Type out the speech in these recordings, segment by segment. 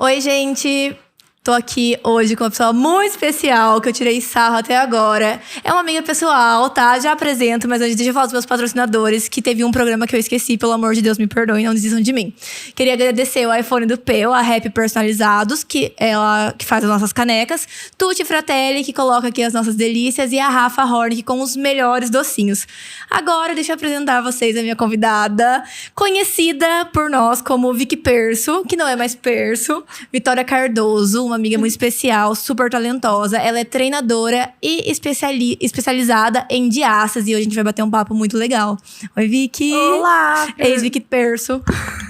Oi, gente! Tô aqui hoje com uma pessoa muito especial, que eu tirei sarro até agora. É uma amiga pessoal, tá? Já apresento, mas antes deixa eu falar dos meus patrocinadores, que teve um programa que eu esqueci, pelo amor de Deus, me perdoem, não desistam de mim. Queria agradecer o iPhone do Peu, a Rap Personalizados, que ela que faz as nossas canecas, Tutti Fratelli, que coloca aqui as nossas delícias, e a Rafa Horn, com os melhores docinhos. Agora, deixa eu apresentar a vocês a minha convidada, conhecida por nós como Vicky Perso, que não é mais Perso, Vitória Cardoso, uma amiga muito especial, super talentosa. Ela é treinadora e especializada em diástase. E hoje a gente vai bater um papo muito legal. Oi, Vicky! Olá! Ex-Vicky Perso.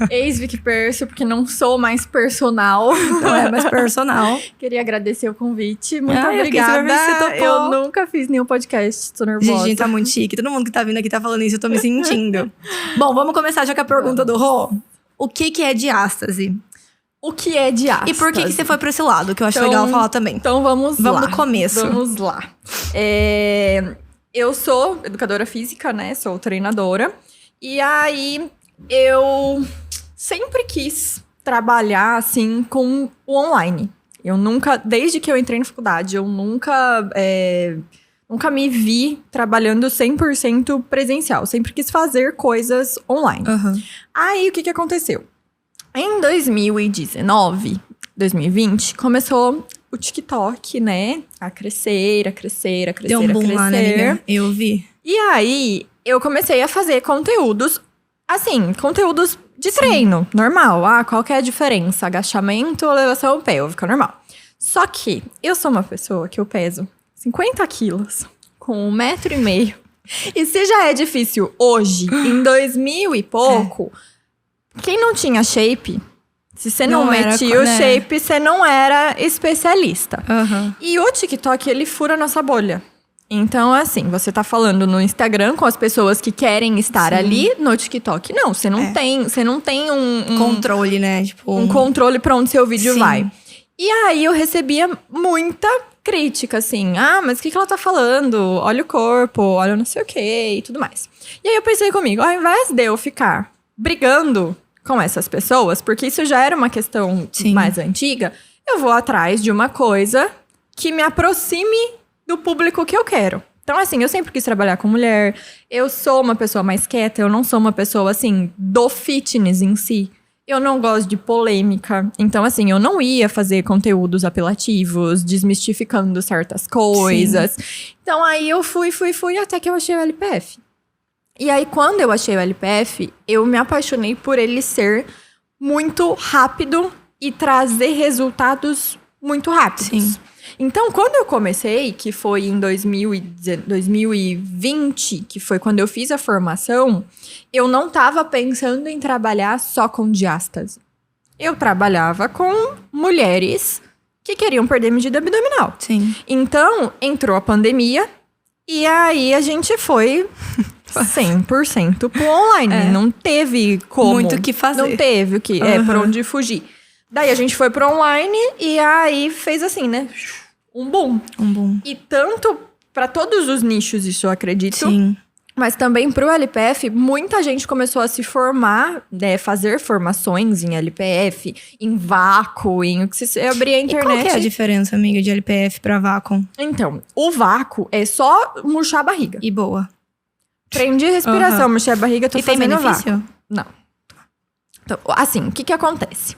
Ex-Vicky Perso, porque não sou mais personal. Não é mais personal. Queria agradecer o convite. Muito obrigada. Eu nunca fiz nenhum podcast, tô nervosa. Gente, tá muito chique. Todo mundo que tá vindo aqui tá falando isso, eu tô me sentindo. Bom, vamos começar já com a pergunta do Rô. O que é diástase? O que é diástase? E por que você foi pra esse lado? Que eu acho legal falar também. Então vamos lá. Vamos no começo. Vamos lá. Eu sou educadora física, né? Sou treinadora. E aí, eu sempre quis trabalhar, assim, com o online. Eu nunca, desde que eu entrei na faculdade, eu nunca me vi trabalhando 100% presencial. Sempre quis fazer coisas online. Uhum. Aí, o que aconteceu? Em 2019, 2020, começou o TikTok, né? A crescer. Deu um boom lá, né, amiga? Eu vi. E aí, eu comecei a fazer conteúdos, assim, conteúdos de treino, normal. Ah, qual que é a diferença? Agachamento ou elevação pélvica, normal. Só que eu sou uma pessoa que eu peso 50 quilos, com 1,5 m. E se já é difícil hoje, em 2000 e pouco... Quem não tinha shape, se você não metia o shape, você não era especialista. Uhum. E o TikTok, ele fura a nossa bolha. Então, assim, você tá falando no Instagram com as pessoas que querem estar ali, no TikTok. Não, você não tem um controle, né? Tipo, um controle pra onde seu vídeo Sim. vai. E aí, eu recebia muita crítica, assim. Ah, mas o que ela tá falando? Olha o corpo, olha não sei o quê e tudo mais. E aí, eu pensei comigo, ao invés de eu ficar brigando com essas pessoas, porque isso já era uma questão mais antiga, eu vou atrás de uma coisa que me aproxime do público que eu quero. Então, assim, eu sempre quis trabalhar com mulher, eu sou uma pessoa mais quieta, eu não sou uma pessoa, assim, do fitness em si. Eu não gosto de polêmica. Então, assim, eu não ia fazer conteúdos apelativos, desmistificando certas coisas. Sim. Então, aí eu fui, até que eu achei o LPF. E aí, quando eu achei o LPF, eu me apaixonei por ele ser muito rápido e trazer resultados muito rápidos. Sim. Então, quando eu comecei, que foi em 2020, que foi quando eu fiz a formação, eu não estava pensando em trabalhar só com diástase. Eu trabalhava com mulheres que queriam perder medida abdominal. Sim. Então, entrou a pandemia e aí a gente foi... 100% pro online. Não teve como. Muito o que fazer. Não teve o que. Por onde fugir. Daí a gente foi pro online e aí fez assim, né? Um boom. E tanto pra todos os nichos, isso eu acredito. Sim. Mas também pro LPF, muita gente começou a se formar, né? Fazer formações em LPF, em vácuo, em o que você abrir a internet. E qual que é a diferença, amiga, de LPF pra vácuo? Então, o vácuo é só murchar a barriga. E boa. Prendi a respiração, mexi a barriga, tô e fazendo tem benefício? vácuo. Não. Então, assim, o que acontece?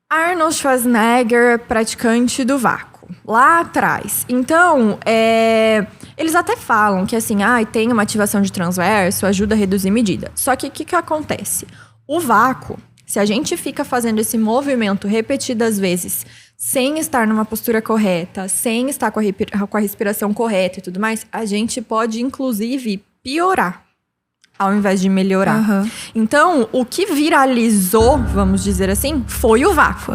Arnold Schwarzenegger, praticante do vácuo. Lá atrás. Então, eles até falam que, assim, tem uma ativação de transverso, ajuda a reduzir medida. Só que o que acontece? O vácuo, se a gente fica fazendo esse movimento repetidas vezes, sem estar numa postura correta, sem estar com a respiração correta e tudo mais, a gente pode, inclusive, piorar, ao invés de melhorar. Uhum. Então, o que viralizou, vamos dizer assim, foi o vácuo.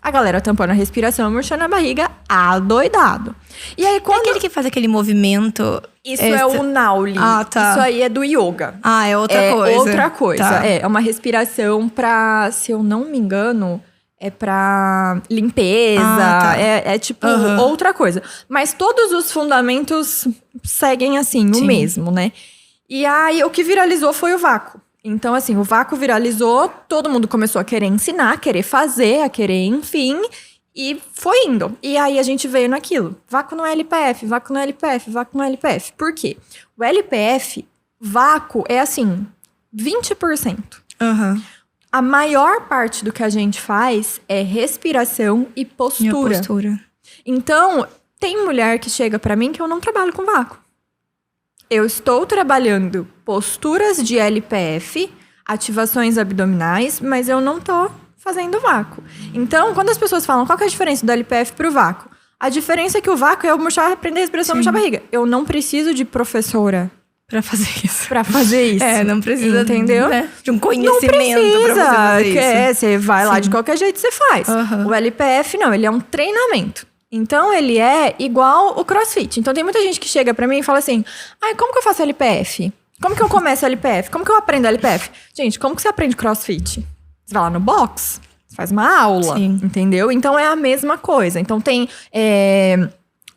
A galera tampando a respiração, murchando a barriga, adoidado. E aí, quando... aquele que faz aquele movimento... Isso é o Nauli. Ah, tá. Isso aí é do yoga. Ah, é outra coisa. Outra coisa. Tá. É uma respiração pra, se eu não me engano... É pra limpeza, tá. é tipo outra coisa. Mas todos os fundamentos seguem assim, o mesmo, né? E aí, o que viralizou foi o vácuo. Então, assim, o vácuo viralizou, todo mundo começou a querer ensinar, a querer fazer, a querer, enfim, e foi indo. E aí a gente veio naquilo. Vácuo no LPF, vácuo no LPF, vácuo no LPF. Por quê? O LPF, vácuo, é assim, 20%. Aham. A maior parte do que a gente faz é respiração e Minha postura. postura. Então, tem mulher que chega pra mim que eu não trabalho com vácuo. Eu estou trabalhando posturas de LPF, ativações abdominais, mas eu não tô fazendo vácuo. Então, quando as pessoas falam qual que é a diferença do LPF pro vácuo? A diferença é que o vácuo é eu murchar, aprender a respiração, murchar a barriga. Eu não preciso de professora Pra fazer isso. pra fazer isso. Não precisa, entendeu? né, de um Não conhecimento precisa, pra você fazer isso. você vai lá Sim. de qualquer jeito você faz. Aham. O LPF não, ele é um treinamento. Então ele é igual o CrossFit. Então tem muita gente que chega pra mim e fala assim: "Ai, como que eu faço LPF? Como que eu começo LPF? Como que eu aprendo LPF?" Gente, como que você aprende CrossFit? Você vai lá no box, você faz uma aula, Sim. entendeu? Então é a mesma coisa. Então tem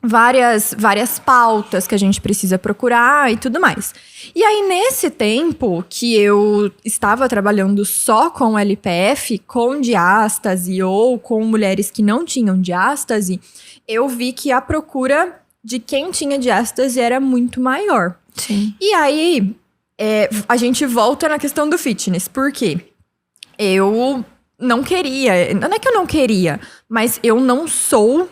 várias pautas que a gente precisa procurar e tudo mais. E aí, nesse tempo que eu estava trabalhando só com LPF, com diástase ou com mulheres que não tinham diástase, eu vi que a procura de quem tinha diástase era muito maior. Sim. E aí, a gente volta na questão do fitness. Por quê? Eu não queria, não é que eu não queria, mas eu não sou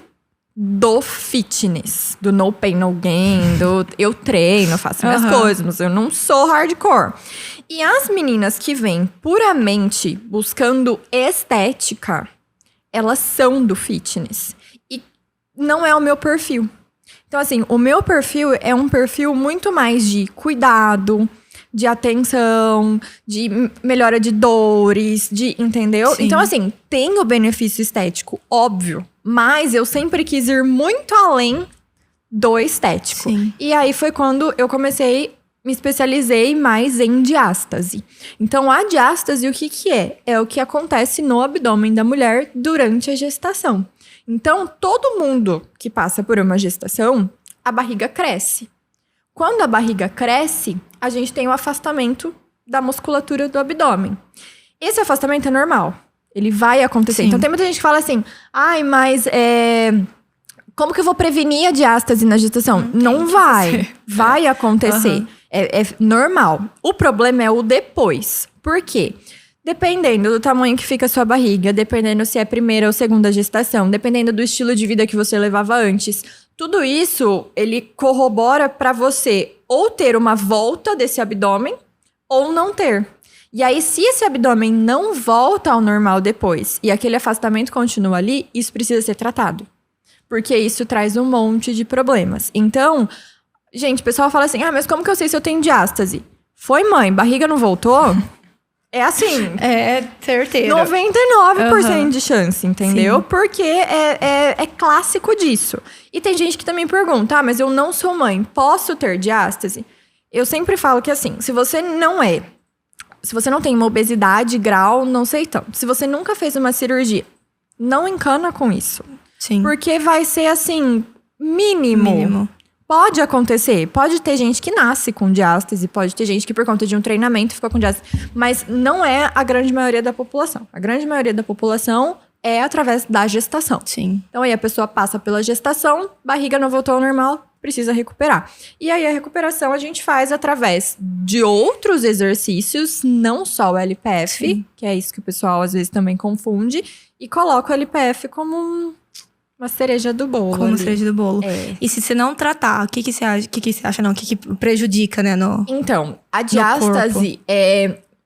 do fitness, do no pain, no gain, eu treino, faço minhas Aham. coisas, mas eu não sou hardcore. E as meninas que vêm puramente buscando estética, elas são do fitness. E não é o meu perfil. Então, assim, o meu perfil é um perfil muito mais de cuidado, de atenção, de melhora de dores, entendeu? Sim. Então, assim, tem o benefício estético, óbvio. Mas eu sempre quis ir muito além do estético. Sim. E aí foi quando eu me especializei mais em diástase. Então, a diástase, o que que é? É o que acontece no abdômen da mulher durante a gestação. Então, todo mundo que passa por uma gestação, a barriga cresce. Quando a barriga cresce, a gente tem o afastamento da musculatura do abdômen. Esse afastamento é normal. Ele vai acontecer. Sim. Então, tem muita gente que fala assim: "Ai, mas como que eu vou prevenir a diástase na gestação?" Não vai. Vai acontecer. Aham. É normal. O problema é o depois. Por quê? Dependendo do tamanho que fica a sua barriga, dependendo se é primeira ou segunda gestação, dependendo do estilo de vida que você levava antes, tudo isso, ele corrobora para você ou ter uma volta desse abdômen ou não ter. E aí, se esse abdômen não volta ao normal depois e aquele afastamento continua ali, isso precisa ser tratado. Porque isso traz um monte de problemas. Então, gente, o pessoal fala assim: "Ah, mas como que eu sei se eu tenho diástase?" Foi, mãe, barriga não voltou? É assim, É certeiro. 99% de chance, entendeu? Sim. Porque é clássico disso. E tem gente que também pergunta: "Ah, mas eu não sou mãe, posso ter diástase?" Eu sempre falo que assim, se você não tem uma obesidade, grau, não sei tanto. Se você nunca fez uma cirurgia, não encana com isso. Sim. Porque vai ser assim, mínimo. Pode acontecer. Pode ter gente que nasce com diástase, pode ter gente que por conta de um treinamento ficou com diástase. Mas não é a grande maioria da população. A grande maioria da população é através da gestação. Sim. Então aí a pessoa passa pela gestação, barriga não voltou ao normal, precisa recuperar. E aí a recuperação a gente faz através de outros exercícios, não só o LPF, Sim. que é isso que o pessoal às vezes também confunde, e coloca o LPF como uma cereja do bolo. Como ali. cereja do bolo. É. E se você não tratar, o que você acha? O que você acha, não? O que prejudica, né? Então, a diástase,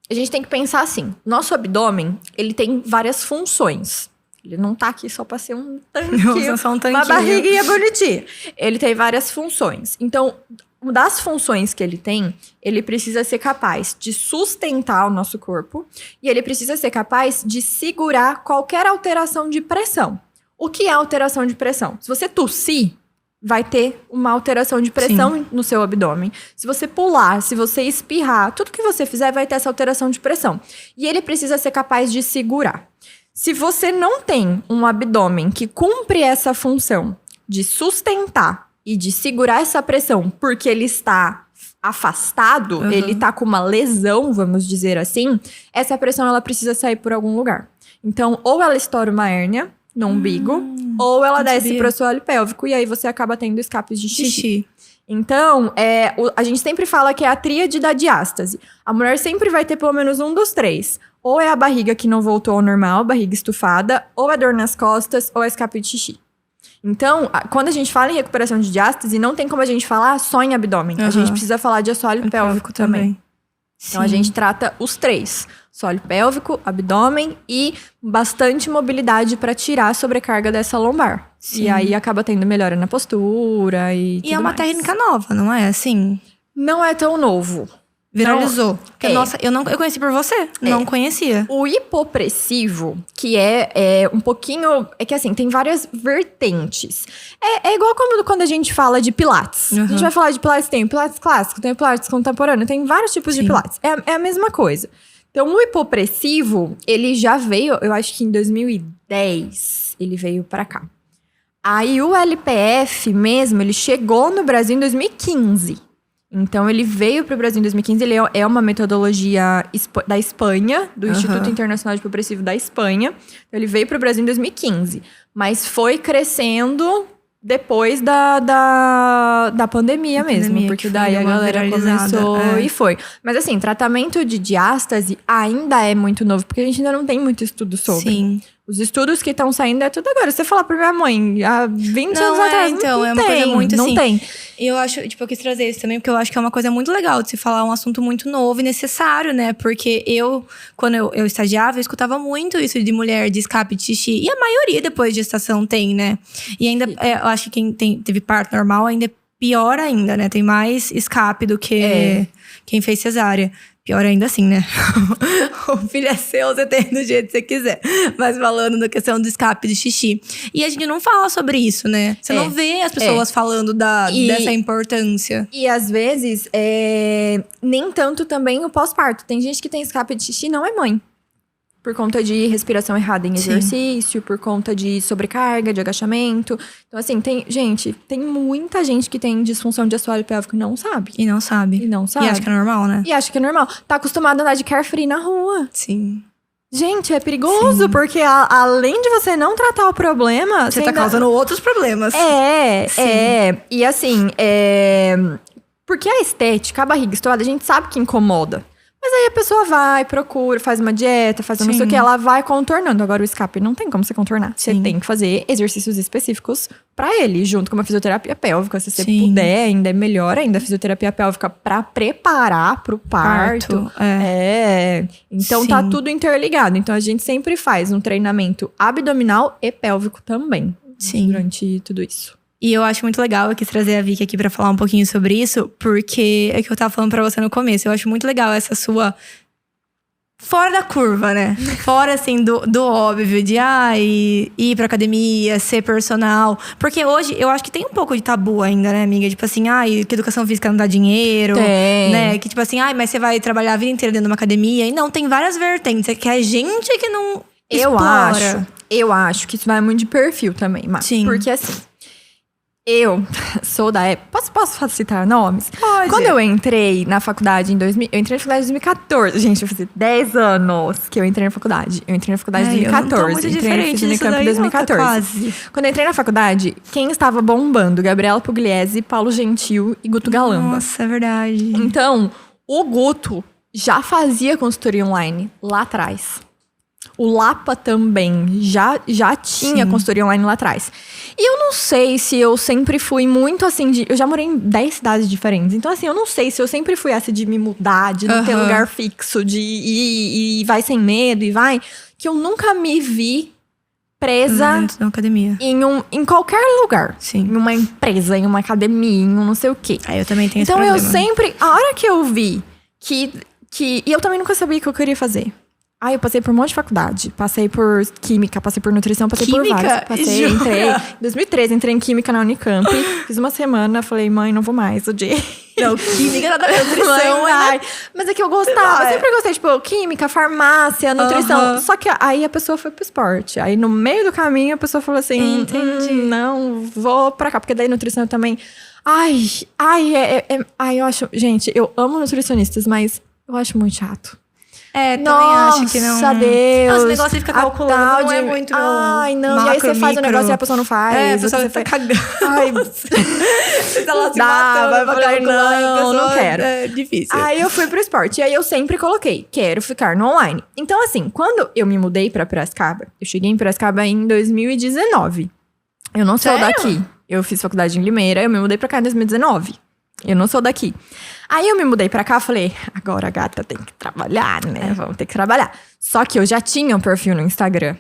a gente tem que pensar assim, nosso abdômen, ele tem várias funções. Ele não tá aqui só pra ser um tanquinho, Só um uma tanquinho. barriguinha bonitinha. Ele tem várias funções. Então, uma das funções que ele tem, ele precisa ser capaz de sustentar o nosso corpo e ele precisa ser capaz de segurar qualquer alteração de pressão. O que é alteração de pressão? Se você tossir, vai ter uma alteração de pressão no seu abdômen. Se você pular, se você espirrar, tudo que você fizer vai ter essa alteração de pressão. E ele precisa ser capaz de segurar. Se você não tem um abdômen que cumpre essa função de sustentar e de segurar essa pressão porque ele está afastado, ele tá com uma lesão, vamos dizer assim, essa pressão ela precisa sair por algum lugar. Então, ou ela estoura uma hérnia no umbigo, ou ela desce pro assoalho pélvico e aí você acaba tendo escapes de xixi. Então, a gente sempre fala que é a tríade da diástase. A mulher sempre vai ter pelo menos um dos três. Ou é a barriga que não voltou ao normal, barriga estufada, ou é dor nas costas, ou é escape de xixi. Então, quando a gente fala em recuperação de diástase, não tem como a gente falar só em abdômen. A gente precisa falar de assoalho pélvico também. Então, a gente trata os três. Assoalho pélvico, abdômen e bastante mobilidade para tirar a sobrecarga dessa lombar. Sim. E aí acaba tendo melhora na postura e tudo é uma mais. técnica nova, não é assim? Não é tão novo. Viralizou. Porque, nossa, eu conheci por você. Não conhecia. O hipopressivo, que é um pouquinho... É que assim, tem várias vertentes. É igual como quando a gente fala de pilates. A gente vai falar de pilates, tem o pilates clássico, tem o pilates contemporâneo, tem vários tipos de pilates. É a mesma coisa. Então, o hipopressivo, ele já veio, eu acho que em 2010, ele veio pra cá. Aí, o LPF mesmo, ele chegou no Brasil em 2015. Então, ele veio pro Brasil em 2015, ele é uma metodologia da Espanha, do Instituto Internacional de Hipopressivo da Espanha. Então, ele veio pro Brasil em 2015. Mas foi crescendo depois da pandemia mesmo. Porque daí a galera começou e foi. Mas assim, tratamento de diástase ainda é muito novo. Porque a gente ainda não tem muito estudo sobre. Sim. Os estudos que estão saindo é tudo agora. Se você falar pra minha mãe, há 20 anos atrás, então, não uma coisa muito assim. Não tem. E eu acho, eu quis trazer isso também, porque eu acho que é uma coisa muito legal de se falar, um assunto muito novo e necessário, né? Porque quando eu estagiava, eu escutava muito isso de mulher de escape de xixi. E a maioria depois de gestação tem, né? E ainda, eu acho que quem teve parto normal ainda é pior ainda, né? Tem mais escape do que quem fez cesárea. Pior ainda assim, né? O filho é seu, você tem do jeito que você quiser. Mas falando da questão do escape de xixi. E a gente não fala sobre isso, né? Você não vê as pessoas falando dessa importância. E às vezes, nem tanto também o pós-parto. Tem gente que tem escape de xixi e não é mãe. Por conta de respiração errada em exercício, por conta de sobrecarga, de agachamento. Então, assim, tem muita gente que tem disfunção de assoalho pélvico e não sabe. E não sabe. E acha que é normal, né? E acha que é normal. Tá acostumado a andar de carefree na rua. Sim. Gente, é perigoso, porque além de você não tratar o problema... Você tá causando outros problemas. E assim, porque a estética, a barriga estourada, a gente sabe que incomoda. Mas aí a pessoa vai, procura, faz uma dieta, faz não sei o que, ela vai contornando. Agora o escape não tem como você contornar. Você tem que fazer exercícios específicos pra ele, junto com uma fisioterapia pélvica. Se você puder, ainda é melhor ainda a fisioterapia pélvica pra preparar pro parto. Então tá tudo interligado. Então a gente sempre faz um treinamento abdominal e pélvico também. Durante tudo isso. E eu acho muito legal, eu quis trazer a Vicky aqui pra falar um pouquinho sobre isso, porque é que eu tava falando pra você no começo. Eu acho muito legal essa sua... Fora da curva, né? Fora, assim, do óbvio de ir pra academia, ser personal. Porque hoje, eu acho que tem um pouco de tabu ainda, né, amiga? Tipo assim, que educação física não dá dinheiro. Tem. Né? Que tipo assim, mas você vai trabalhar a vida inteira dentro de uma academia. E não, tem várias vertentes. É que a gente que não explora. Eu acho que isso vai muito de perfil também, Má. Sim. Porque assim... Eu sou da época... Posso citar nomes? Pode. Quando eu entrei na faculdade em 2000... Eu entrei na faculdade em 2014. Gente, eu fazer 10 anos que eu entrei na faculdade. Eu entrei na faculdade em 2014. Eu não tô muito diferente disso daí, em 2014. Quase. Quando eu entrei na faculdade, quem estava bombando? Gabriela Pugliese, Paulo Gentil e Guto Galamba. Nossa, é verdade. Então, o Guto já fazia consultoria online lá atrás. O Lapa também já tinha consultoria online lá atrás. E eu não sei se eu sempre fui muito assim de... Eu já morei em 10 cidades diferentes. Então, assim, eu não sei se eu sempre fui essa de me mudar, de não ter lugar fixo, de ir e vai sem medo e vai. Que eu nunca me vi presa dentro da academia. Em qualquer lugar. Sim. Em uma empresa, em uma academia, em um não sei o quê. Eu também tenho esse problema. problema. Então, eu sempre... A hora que eu vi que... E eu também nunca sabia o que eu queria fazer. Eu passei por um monte de faculdade. Passei por química, passei por nutrição, passei por várias. Entrei em 2013, entrei em química na Unicamp. Fiz uma semana, falei, mãe, não vou mais, odiei. Não, química nada a ver, nutrição, Ai, mas é que eu gostava, eu sempre gostei, tipo, química, farmácia, nutrição. Só que aí a pessoa foi pro esporte. Aí no meio do caminho a pessoa falou assim: Entendi. Não, vou pra cá, porque daí nutrição eu também. Eu acho. Gente, eu amo nutricionistas, mas eu acho muito chato. Também Nossa, acho que não. Deus. Nossa, o negócio de ficar calculando não é muito meu. Ai, não. Macro, e aí você faz o micro. negócio e a pessoa não faz. A pessoa você tá cagando. Ai, Você tá lá se Dá, matando vai pra falar, calcular, e a não, pessoa não quero. É difícil. Aí eu fui pro esporte. E aí eu sempre coloquei, quero ficar no online. Então, assim, quando eu me mudei pra Piracicaba, eu cheguei em Piracicaba em 2019. Eu não sou Sério? daqui. Eu fiz faculdade em Limeira, eu me mudei pra cá em 2019. Eu não sou daqui. Aí eu me mudei pra cá, falei, agora a gata tem que trabalhar, né? Vamos ter que trabalhar. Só que eu já tinha um perfil no Instagram.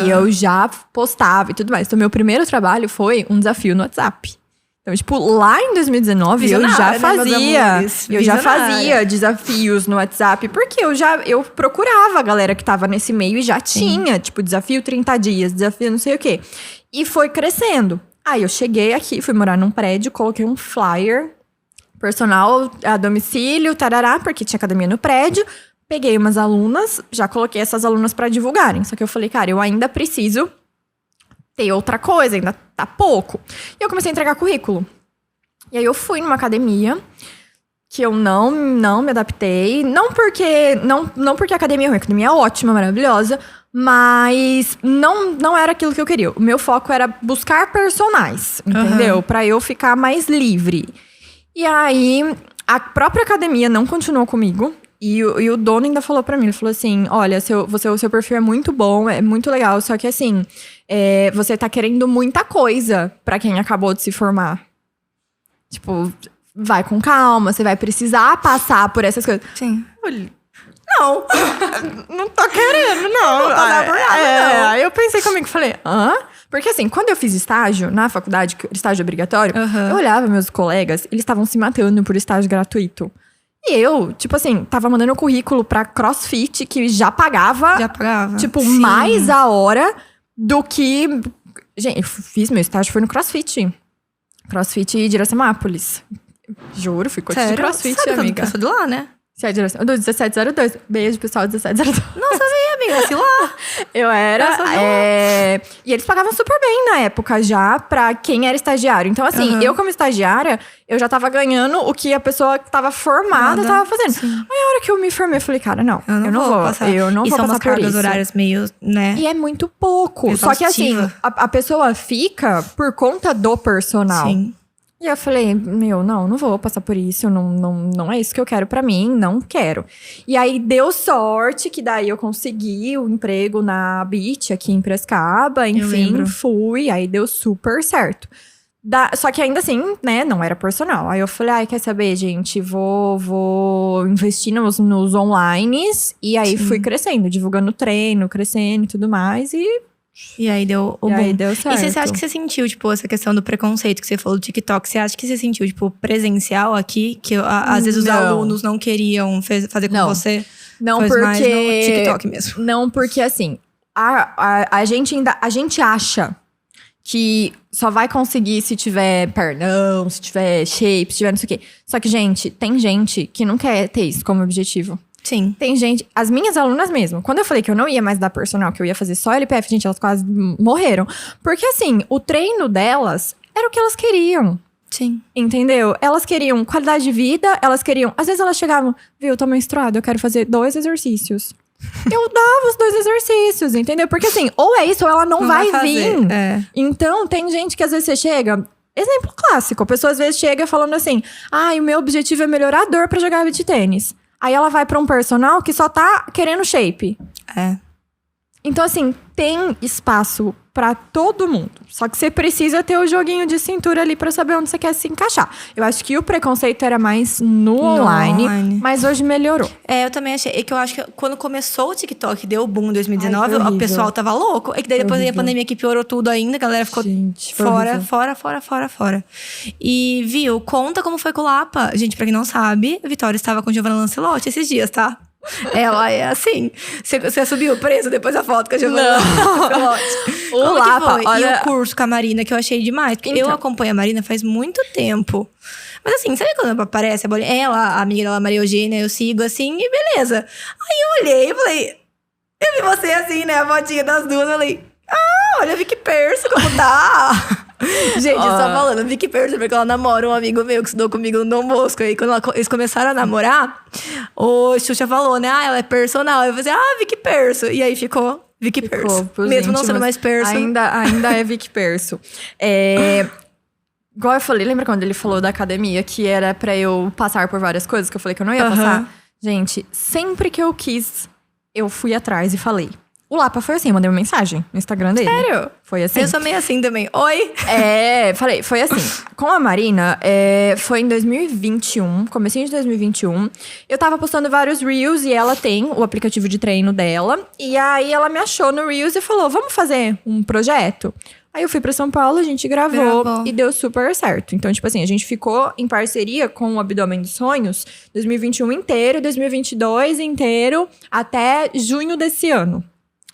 E eu já postava e tudo mais. Então, meu primeiro trabalho foi um desafio no WhatsApp. Então, tipo, lá em 2019, eu já fazia. Eu já fazia desafios no WhatsApp. Porque eu procurava a galera que tava nesse meio e já tinha, tipo, desafio 30 dias, desafio não sei o quê. E foi crescendo. Aí eu cheguei aqui, fui morar num prédio, coloquei um flyer personal a domicílio, tarará, porque tinha academia no prédio. Peguei umas alunas, já coloquei essas alunas pra divulgarem. Só que eu falei, cara, eu ainda preciso ter outra coisa, ainda tá pouco. E eu comecei a entregar currículo. E aí eu fui numa academia que eu não me adaptei. Não porque a academia é ruim, a academia é ótima, maravilhosa. Mas não era aquilo que eu queria. O meu foco era buscar personagens, entendeu? Pra eu ficar mais livre. E aí, a própria academia não continuou comigo. E o dono ainda falou pra mim, ele falou assim, olha, o seu perfil é muito bom, é muito legal, só que assim, você tá querendo muita coisa pra quem acabou de se formar. Tipo, vai com calma, você vai precisar passar por essas coisas. Sim. Não, não tô querendo, não. Não vou passar por nada, não. Aí eu pensei comigo, falei, hã? Porque assim, quando eu fiz estágio na faculdade, estágio obrigatório, eu olhava meus colegas, eles estavam se matando por estágio gratuito. E eu, tipo assim, tava mandando currículo pra CrossFit, que já pagava. Tipo, Sim. mais a hora do que... Gente, eu fiz meu estágio, foi no CrossFit. CrossFit de Iracemápolis. Juro, fui coach de CrossFit, Sabe amiga. Eu sou de lá, né? Você é de Iracemápolis? Do 1702. Beijo, pessoal, 1702. Não sabia, amiga. Sei lá. Eu era. Eu sou de lá. E eles pagavam super bem na época já pra quem era estagiário. Então, assim, eu como estagiária, eu já tava ganhando o que a pessoa que tava formada tava fazendo. Sim. Aí a hora que eu me formei, eu falei, cara, não, eu não vou passar. Eu não e vou são passar umas por cargas isso. horárias meio, né? E é muito pouco. Só que assim, Exaustiva. a pessoa fica por conta do personal. Sim. E eu falei, não vou passar por isso, não é isso que eu quero pra mim, não quero. E aí deu sorte que daí eu consegui o emprego na Beach aqui em Piracicaba, enfim, fui, aí deu super certo. Só que ainda assim, né, não era personal. Aí eu falei, quer saber, gente, vou investir nos onlines. E aí fui crescendo, divulgando treino, crescendo e tudo mais, E aí deu o boom. aí deu certo. E você acha que você sentiu, tipo, essa questão do preconceito que você falou do TikTok? Você acha que você sentiu, tipo, presencial aqui? Que às vezes os alunos não queriam fazer com você? Não, Foi porque... mais no TikTok mesmo. Não, porque assim, a gente acha que só vai conseguir se tiver pernão, se tiver shape, se tiver não sei o quê. Só que, gente, tem gente que não quer ter isso como objetivo. Sim. Tem gente, as minhas alunas mesmo, quando eu falei que eu não ia mais dar personal, que eu ia fazer só LPF, gente, elas quase morreram. Porque assim, o treino delas era o que elas queriam. Sim. Entendeu? Elas queriam qualidade de vida, elas queriam... Às vezes elas chegavam, viu, eu tô menstruada, eu quero fazer 2 exercícios. Eu dava os 2 exercícios, entendeu? Porque assim, ou é isso ou ela não vai vir. Então, tem gente que às vezes você chega... Exemplo clássico, a pessoa às vezes chega falando assim, o meu objetivo é melhorar a dor pra jogar beach tênis. Aí ela vai pra um personal que só tá querendo shape. Então, assim, tem espaço pra todo mundo. Só que você precisa ter o joguinho de cintura ali pra saber onde você quer se encaixar. Eu acho que o preconceito era mais no online, mas hoje melhorou. Eu também achei. É que eu acho que quando começou o TikTok, deu o boom em 2019, o pessoal tava louco. É que daí depois da pandemia que piorou tudo ainda, a galera ficou fora. E, viu, conta como foi com o Lapa. Gente, pra quem não sabe, a Vitória estava com Giovanna Lancelotti esses dias, tá? Ela é assim. Você subiu preso depois da foto com a Giovanna Lancelotti. O Lapa, olha... E o curso com a Marina, que eu achei demais. Porque eu acompanho a Marina faz muito tempo. Mas assim, sabe quando aparece a bolinha? Ela, a amiga dela, Maria Eugênia, eu sigo assim e beleza. Aí eu olhei e falei, eu vi você assim, né? A fotinha das duas, eu falei, olha a Vicky Perso, como tá? Gente, só falando, Vicky Perso, porque ela namora um amigo meu que estudou comigo no Dom Bosco. Aí quando eles começaram a namorar, o Xuxa falou, né? Ela é personal. Eu falei, Vicky Perso. E aí ficou Vicky Perso. Mesmo não sendo mais Perso. Ainda é Vicky Perso. Igual eu falei, lembra quando ele falou da academia, que era pra eu passar por várias coisas, que eu falei que eu não ia passar? Gente, sempre que eu quis, eu fui atrás e falei. O Lapa foi assim, eu mandei uma mensagem no Instagram dele. Sério? Foi assim. Eu sou meio assim também. Oi? Falei, foi assim. Com a Marina, foi em 2021, comecinho de 2021. Eu tava postando vários Reels e ela tem o aplicativo de treino dela. E aí ela me achou no Reels e falou, vamos fazer um projeto? Aí eu fui pra São Paulo, a gente gravou e deu super certo. Então, tipo assim, a gente ficou em parceria com o Abdômen dos Sonhos 2021 inteiro, 2022 inteiro, até junho desse ano.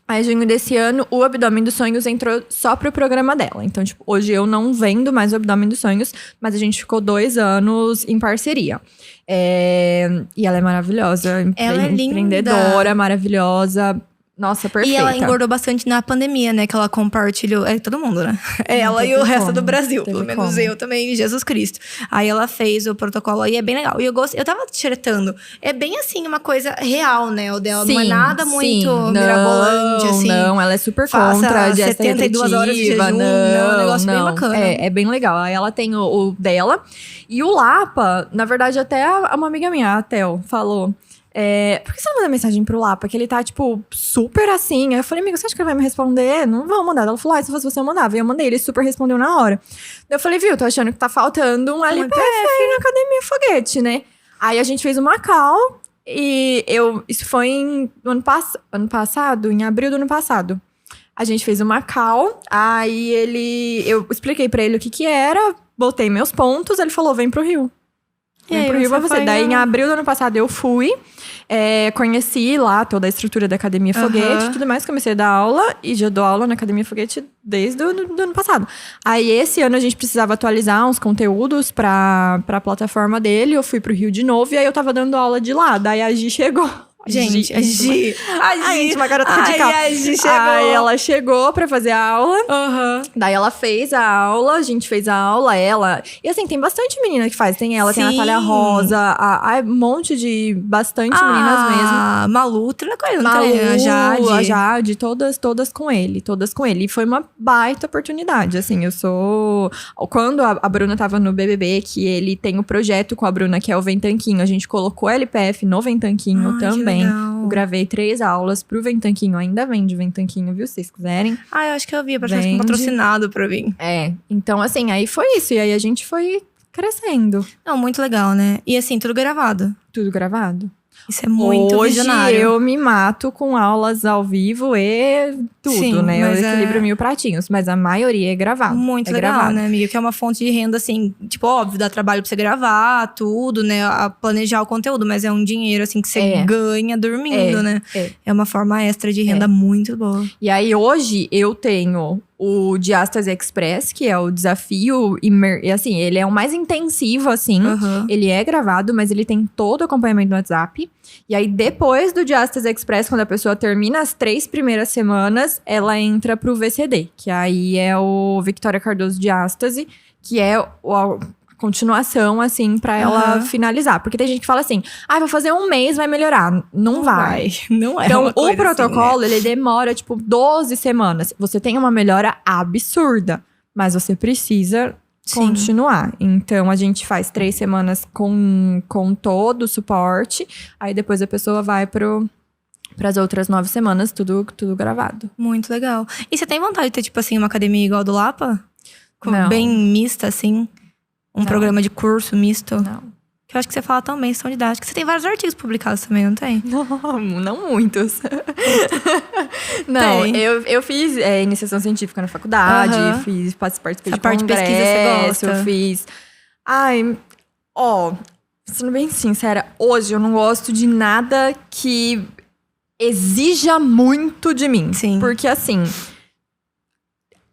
Aí, junho desse ano, o Abdômen dos Sonhos entrou só pro programa dela. Então, tipo, hoje eu não vendo mais o Abdômen dos Sonhos, mas a gente ficou 2 anos em parceria. E ela é maravilhosa. Ela é empreendedora, maravilhosa. Nossa, perfeita. E ela engordou bastante na pandemia, né? Que ela compartilhou... todo mundo, né? Ela e o resto do Brasil. Pelo menos eu também, Jesus Cristo. Aí ela fez o protocolo e é bem legal. E eu tava tretando. É bem assim, uma coisa real, né? O dela não é nada muito mirabolante, assim. Não, ela é super contra a dieta 72 horas de jejum. Não, é um negócio bem bacana. É bem legal. Aí ela tem o dela. E o Lapa, na verdade, até uma amiga minha, a Tel, falou... por que você não manda mensagem pro Lapa? Que ele tá, tipo, super assim. Aí eu falei, amigo, você acha que ele vai me responder? Não vou mandar. Ela falou, se fosse você, eu mandava. E eu mandei, ele super respondeu na hora. Daí eu falei, viu, tô achando que tá faltando um LPF na Academia Foguete, né? Aí a gente fez uma call e isso foi no ano passado, em abril do ano passado. A gente fez uma call, aí eu expliquei pra ele o que era, botei meus pontos, ele falou, vem pro Rio. Vem pro Rio pra você. Daí, em abril do ano passado, eu fui. Conheci lá toda a estrutura da Academia Foguete e tudo mais. Comecei a dar aula e já dou aula na Academia Foguete desde o ano passado. Aí, esse ano, a gente precisava atualizar uns conteúdos pra plataforma dele. Eu fui pro Rio de novo e aí eu tava dando aula de lá. Daí, a Gi chegou. Gente, a Gi, uma garota radical. A Gi chegou. Aí ela chegou pra fazer a aula. Daí ela fez a aula, a gente fez a aula, ela... E assim, tem bastante menina que faz. Tem ela, tem a Natália Rosa, um monte de... Bastante meninas mesmo. A Malu, a Jade, todas com ele. Todas com ele. E foi uma baita oportunidade, assim. Quando a Bruna tava no BBB, que ele tem o projeto com a Bruna, que é o Ventanquinho, a gente colocou LPF no Ventanquinho também. Eu gravei 3 aulas pro Ventanquinho. Ainda vende Ventanquinho, viu? Se vocês quiserem. Eu acho que eu vi. Parece um patrocinado pra mim. Então assim, aí foi isso. E aí a gente foi crescendo. Não, muito legal, né? E assim, tudo gravado. Tudo gravado. Isso é muito visionário. Hoje eu me mato com aulas ao vivo e tudo, né? Eu equilibro 1000 pratinhos, mas a maioria é gravado. Muito legal, gravado. né, amiga? Que é uma fonte de renda, assim, tipo, óbvio, dá trabalho pra você gravar tudo, né? A planejar o conteúdo, mas é um dinheiro, assim, que você ganha dormindo, né? É uma forma extra de renda muito boa. E aí, hoje, eu tenho o Diastase Express, que é o desafio, e assim, ele é o mais intensivo, assim. Ele é gravado, mas ele tem todo o acompanhamento no WhatsApp. E aí, depois do Diastase Express, quando a pessoa termina as 3 primeiras semanas, ela entra pro VCD, que aí é o Victoria Cardoso Diastase, que é a continuação, assim, pra ela finalizar. Porque tem gente que fala assim, vou fazer 1 mês, vai melhorar. Não vai. Não é. Então, o protocolo, ele demora, tipo, 12 semanas. Você tem uma melhora absurda, mas você precisa continuar. Então, a gente faz 3 semanas com todo o suporte. Aí, depois a pessoa vai pras outras 9 semanas, tudo gravado. Muito legal. E você tem vontade de ter, tipo assim, uma academia igual a do Lapa? Não. Bem mista, assim? Um programa de curso misto? Não. Que eu acho que você fala tão bem, são didáticos. Você tem vários artigos publicados também, não tem? Não muitos. Não, eu fiz iniciação científica na faculdade, participei de parte de pesquisa você gosta? Eu fiz... sendo bem sincera, hoje eu não gosto de nada que exija muito de mim. Sim. Porque assim...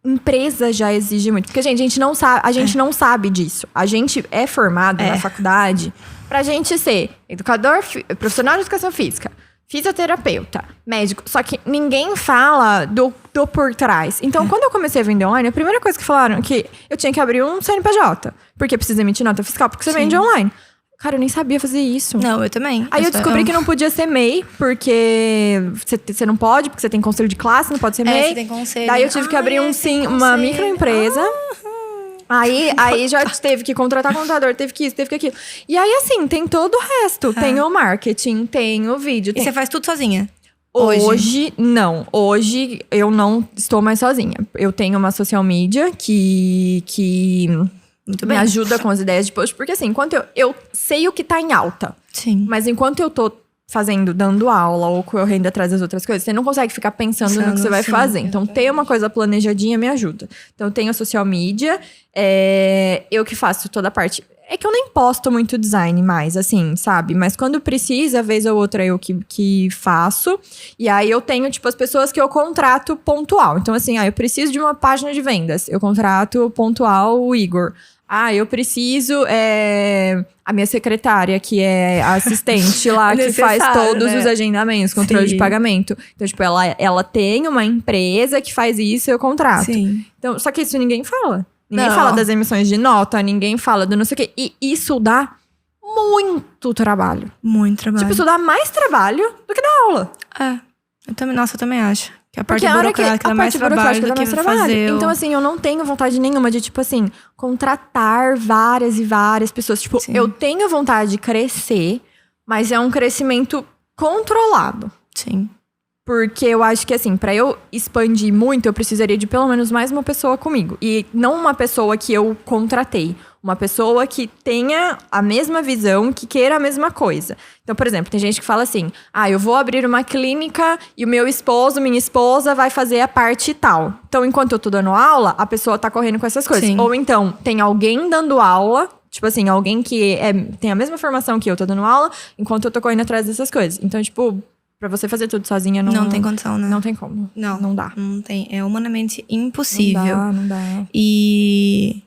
empresa já exige muito. Porque, gente, a gente não sabe disso. A gente é formado na faculdade pra gente ser educador, profissional de educação física, fisioterapeuta, médico. Só que ninguém fala do por trás. Então, quando eu comecei a vender online, a primeira coisa que falaram é que eu tinha que abrir um CNPJ. Porque precisa emitir nota fiscal, porque você vende online. Cara, eu nem sabia fazer isso. Não, eu também. Aí eu descobri que não podia ser MEI, porque você não pode, porque você tem conselho de classe, não pode ser MEI. Você tem conselho. Daí eu tive que abrir uma microempresa. Aí já teve que contratar contador, teve que isso, teve que aquilo. E aí, assim, tem todo o resto. Tem o marketing, tem o vídeo. E você faz tudo sozinha? Hoje, não. Hoje, eu não estou mais sozinha. Eu tenho uma social media que Muito me bem. ajuda com as ideias de post. Porque, assim, enquanto eu sei o que tá em alta. Sim. Mas enquanto eu tô dando aula ou correndo atrás das outras coisas, você não consegue ficar pensando no que você vai fazer. Então, ter uma coisa planejadinha me ajuda. Então, eu tenho a social media, eu que faço toda a parte. É que eu nem posto muito design mais, assim, sabe? Mas quando precisa, vez ou outra, eu que faço. E aí, eu tenho, tipo, as pessoas que eu contrato pontual. Então, assim, eu preciso de uma página de vendas. Eu contrato pontual o Igor. Eu preciso... a minha secretária, que é a assistente lá, que faz todos os agendamentos, controle de pagamento. Então, tipo, ela tem uma empresa que faz isso, eu contrato. Sim. Então, só que isso ninguém fala. Ninguém Não. fala das emissões de nota, ninguém fala do não sei o quê. E isso dá muito trabalho. Muito trabalho. Tipo, isso dá mais trabalho do que dar aula. Eu também acho. Que a parte Porque a hora burocrática que a dá mais parte trabalho burocrática do dá que mais trabalho. fazer Então, assim, eu não tenho vontade nenhuma de, tipo assim, contratar várias e várias pessoas. Tipo, Sim. eu tenho vontade de crescer, mas é um crescimento controlado. Sim. Porque eu acho que, assim, pra eu expandir muito, eu precisaria de pelo menos mais uma pessoa comigo. E não uma pessoa que eu contratei. Uma pessoa que tenha a mesma visão, que queira a mesma coisa. Então, por exemplo, tem gente que fala assim... eu vou abrir uma clínica e o meu esposo, minha esposa, vai fazer a parte tal. Então, enquanto eu tô dando aula, a pessoa tá correndo com essas coisas. Sim. Ou então, tem alguém dando aula... Tipo assim, alguém que tem a mesma formação que eu, tô dando aula... Enquanto eu tô correndo atrás dessas coisas. Então, tipo... Pra você fazer tudo sozinha, Não tem condição, né? Não tem como. Não dá. Não tem. É humanamente impossível. Não dá. E...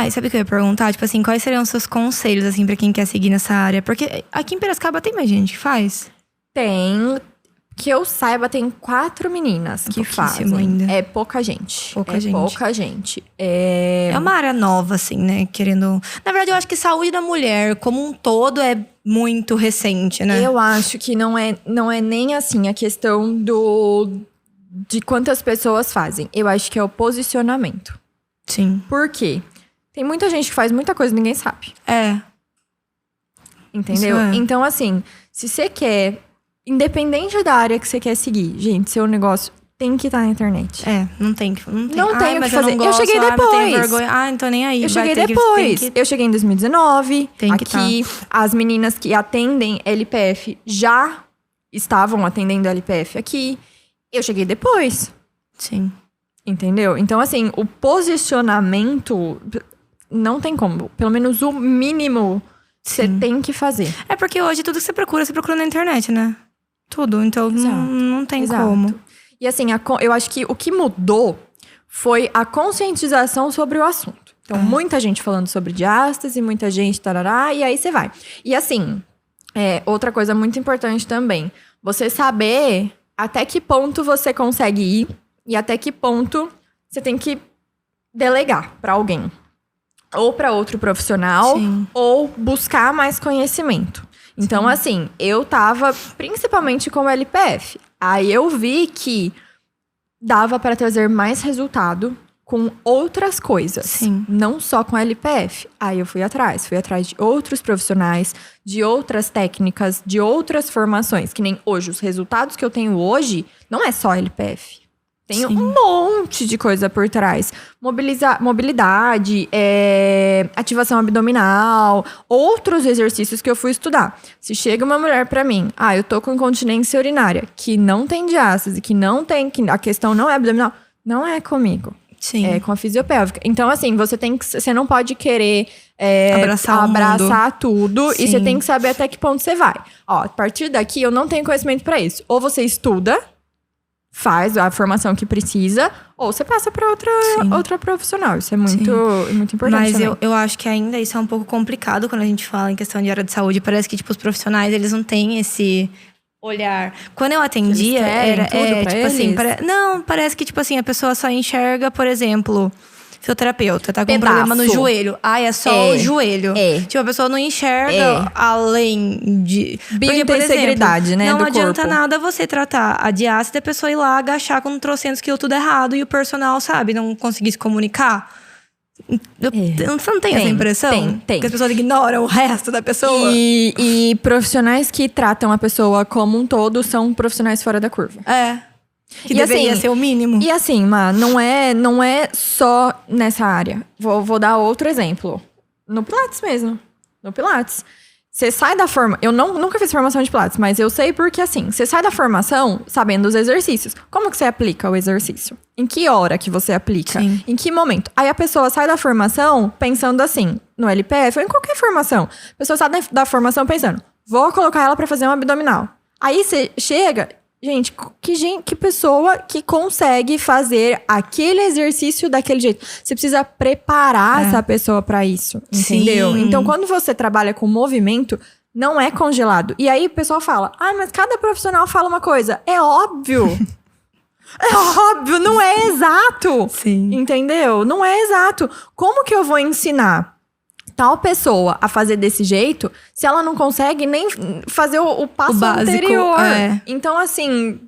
sabe o que eu ia perguntar? Tipo assim, quais seriam os seus conselhos, assim, pra quem quer seguir nessa área? Porque aqui em Piracicaba tem mais gente que faz. Tem. Que eu saiba, tem 4 meninas que fazem. Ainda. É pouca gente. Pouca gente. É uma área nova, assim, né? Querendo... Na verdade, eu acho que saúde da mulher, como um todo, é muito recente, né? Eu acho que não é nem assim a questão de quantas pessoas fazem. Eu acho que é o posicionamento. Sim. Por quê? Tem muita gente que faz muita coisa e ninguém sabe. Entendeu? Isso é. Então, assim, se você quer... Independente da área que você quer seguir, gente, seu negócio tem que estar na internet. Não tem. Não tem o que fazer. Eu cheguei mas eu depois. tenho vergonha. Então nem aí. Eu cheguei depois. Eu cheguei em 2019. Tem que aqui, as meninas que atendem LPF já estavam atendendo LPF aqui. Eu cheguei depois. Sim. Entendeu? Então, assim, o posicionamento não tem como. Pelo menos o mínimo você tem que fazer. É porque hoje tudo que você procura na internet, né? Tudo. Então não tem como. E assim, eu acho que o que mudou foi a conscientização sobre o assunto. Então, muita gente falando sobre diástase, muita gente tarará, e aí você vai. E assim, outra coisa muito importante também. Você saber até que ponto você consegue ir e até que ponto você tem que delegar para alguém. Ou para outro profissional, ou buscar mais conhecimento. Então, assim, eu tava principalmente com o LPF. Aí eu vi que dava para trazer mais resultado com outras coisas. Sim. Não só com a LPF. Aí eu fui atrás de outros profissionais, de outras técnicas, de outras formações. Que nem hoje, os resultados que eu tenho hoje não é só LPF. Tem um monte de coisa por trás. Mobilidade, ativação abdominal, outros exercícios que eu fui estudar. Se chega uma mulher pra mim, eu tô com incontinência urinária, que não tem diástase, que a questão não é abdominal, não é comigo. Sim. É com a fisiopélvica. Então, assim, você não pode querer abraçar tudo. Sim. E você tem que saber até que ponto você vai. Ó, a partir daqui, eu não tenho conhecimento pra isso. Ou você estuda, faz a formação que precisa, ou você passa pra outra profissional. Isso é muito importante. Mas também. eu acho que ainda isso é um pouco complicado quando a gente fala em questão de área de saúde. Parece que, tipo, os profissionais, eles não têm esse olhar. Quando eu atendia, eles querem tudo pra tipo assim, eles? não, parece que, tipo assim, a pessoa só enxerga, por exemplo, fisioterapeuta, tá com um Pedaço. problema no joelho. Ai, é só o joelho. Tipo, a pessoa não enxerga além de... Porque, por exemplo, Biointegridade, né, não do adianta corpo. nada você tratar a diástase e a pessoa ir lá agachar com 300 quilos tudo errado e o personal, sabe, não conseguir se comunicar. Você não tem essa impressão? Tem. Que as pessoas ignoram o resto da pessoa? E profissionais que tratam a pessoa como um todo são profissionais fora da curva. Que E deveria assim, ser o mínimo. E assim, não é só nessa área. Vou dar outro exemplo. No Pilates mesmo. No Pilates. Você sai da formação... Eu nunca fiz formação de Pilates, mas eu sei porque, assim, você sai da formação sabendo os exercícios. Como que você aplica o exercício? Em que hora que você aplica? Sim. Em que momento? Aí a pessoa sai da formação pensando assim, no LPF ou em qualquer formação. A pessoa sai da formação pensando, vou colocar ela pra fazer um abdominal. Aí você chega... Gente, que pessoa que consegue fazer aquele exercício daquele jeito. Você precisa preparar essa pessoa pra isso, entendeu? Sim. Então, quando você trabalha com movimento, não é congelado. E aí o pessoal fala, mas cada profissional fala uma coisa. É óbvio. É óbvio, não é exato. Sim. Entendeu? Não é exato. Como que eu vou ensinar tal pessoa a fazer desse jeito se ela não consegue nem fazer o passo básico, anterior? é. Então, assim,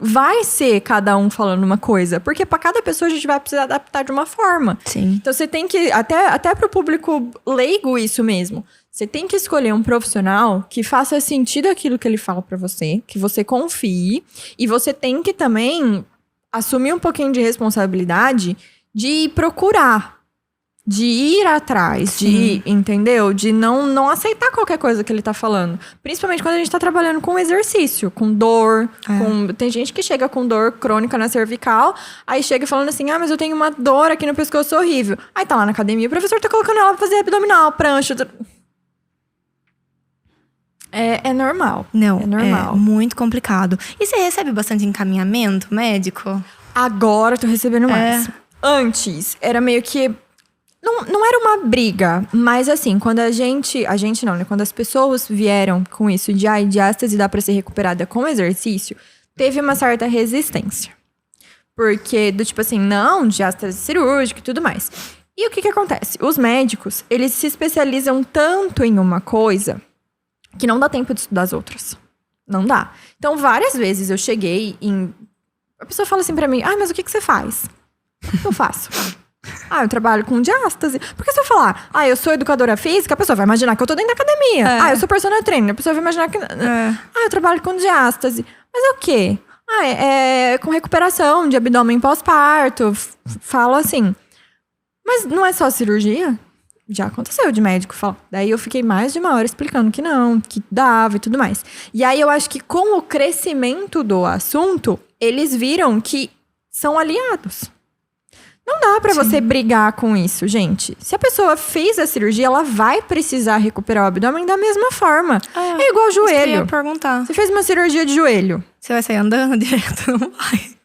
vai ser cada um falando uma coisa. Porque pra cada pessoa a gente vai precisar adaptar de uma forma. Sim. Então, você tem que, até pro público leigo isso mesmo. Você tem que escolher um profissional que faça sentido aquilo que ele fala pra você, que você confie. E você tem que também assumir um pouquinho de responsabilidade de procurar. De ir atrás, entendeu? De não aceitar qualquer coisa que ele tá falando. Principalmente quando a gente tá trabalhando com exercício, com dor. Tem gente que chega com dor crônica na cervical, aí chega falando assim, mas eu tenho uma dor aqui no pescoço horrível. Aí tá lá na academia, o professor tá colocando ela pra fazer abdominal, prancha. É normal. Não, é normal. É muito complicado. E você recebe bastante encaminhamento médico? Agora eu tô recebendo mais. Antes, era meio que... Não era uma briga, mas assim, quando a gente não, né? Quando as pessoas vieram com isso de diástase dá pra ser recuperada com exercício, teve uma certa resistência. Porque, do tipo assim, não, diástase cirúrgica e tudo mais. E o que acontece? Os médicos, eles se especializam tanto em uma coisa que não dá tempo de estudar as outras. Não dá. Então, várias vezes eu cheguei em... A pessoa fala assim pra mim, mas o que você faz? O que eu faço? Eu trabalho com diástase. Porque se eu falar, eu sou educadora física, a pessoa vai imaginar que eu tô dentro da academia. Eu sou personal trainer, a pessoa vai imaginar que... eu trabalho com diástase. Mas é o quê? É com recuperação de abdômen pós-parto. Falo assim. Mas não é só cirurgia? Já aconteceu de médico falar. Daí eu fiquei mais de uma hora explicando que não, que dava e tudo mais. E aí eu acho que com o crescimento do assunto, eles viram que são aliados. Não dá pra você brigar com isso, gente. Se a pessoa fez a cirurgia, ela vai precisar recuperar o abdômen da mesma forma. É igual joelho. Isso que eu ia perguntar. Você fez uma cirurgia de joelho. Você vai sair andando direto? Não vai.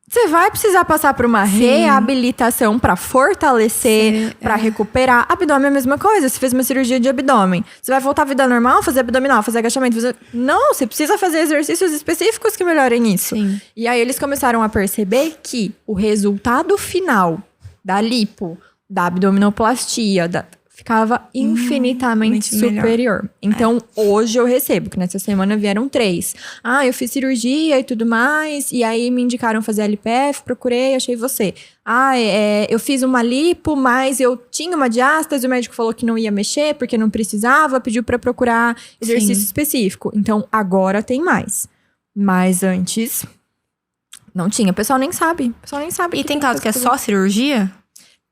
Você vai precisar passar por uma reabilitação pra fortalecer, pra recuperar. Abdômen é a mesma coisa. Você fez uma cirurgia de abdômen. Você vai voltar à vida normal, fazer abdominal, fazer agachamento. Não, você precisa fazer exercícios específicos que melhorem isso. Sim. E aí eles começaram a perceber que o resultado final da lipo, da abdominoplastia, ficava infinitamente superior. Então, hoje eu recebo, que nessa semana vieram 3. Eu fiz cirurgia e tudo mais, e aí me indicaram fazer LPF, procurei, achei você. Eu fiz uma lipo, mas eu tinha uma diástase, o médico falou que não ia mexer, porque não precisava, pediu pra procurar exercício específico. Então, agora tem mais. Mas antes, não tinha. O pessoal nem sabe. E tem caso que é só cirurgia?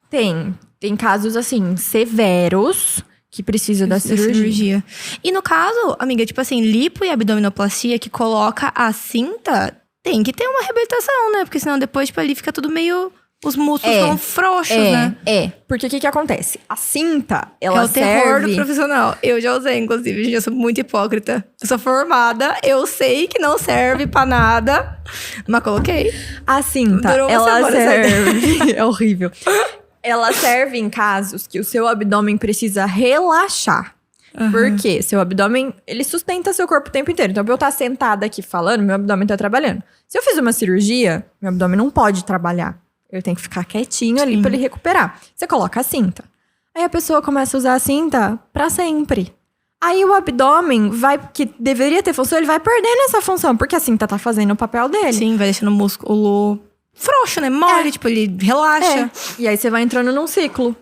Tem casos, assim, severos que precisa da cirurgia. E no caso, amiga, tipo assim, lipo e abdominoplastia que coloca a cinta, tem que ter uma reabilitação, né? Porque senão depois, tipo, ali fica tudo meio os músculos são frouxos, né? Porque o que acontece? A cinta, ela É o terror serve... do profissional. Eu já usei, inclusive, gente, eu sou muito hipócrita. Eu sou formada, eu sei que não serve pra nada, mas coloquei. A cinta, Durou uma ela semana serve... É horrível. Ela serve em casos que o seu abdômen precisa relaxar. Porque seu abdômen, ele sustenta seu corpo o tempo inteiro. Então, pra eu estar sentada aqui falando, meu abdômen tá trabalhando. Se eu fiz uma cirurgia, meu abdômen não pode trabalhar. Ele tem que ficar quietinho ali pra ele recuperar. Você coloca a cinta. Aí a pessoa começa a usar a cinta pra sempre. Aí o abdômen que deveria ter função, ele vai perdendo essa função. Porque a cinta tá fazendo o papel dele. Sim, vai deixando o músculo frouxo, né? Mole, tipo, ele relaxa. E aí você vai entrando num ciclo.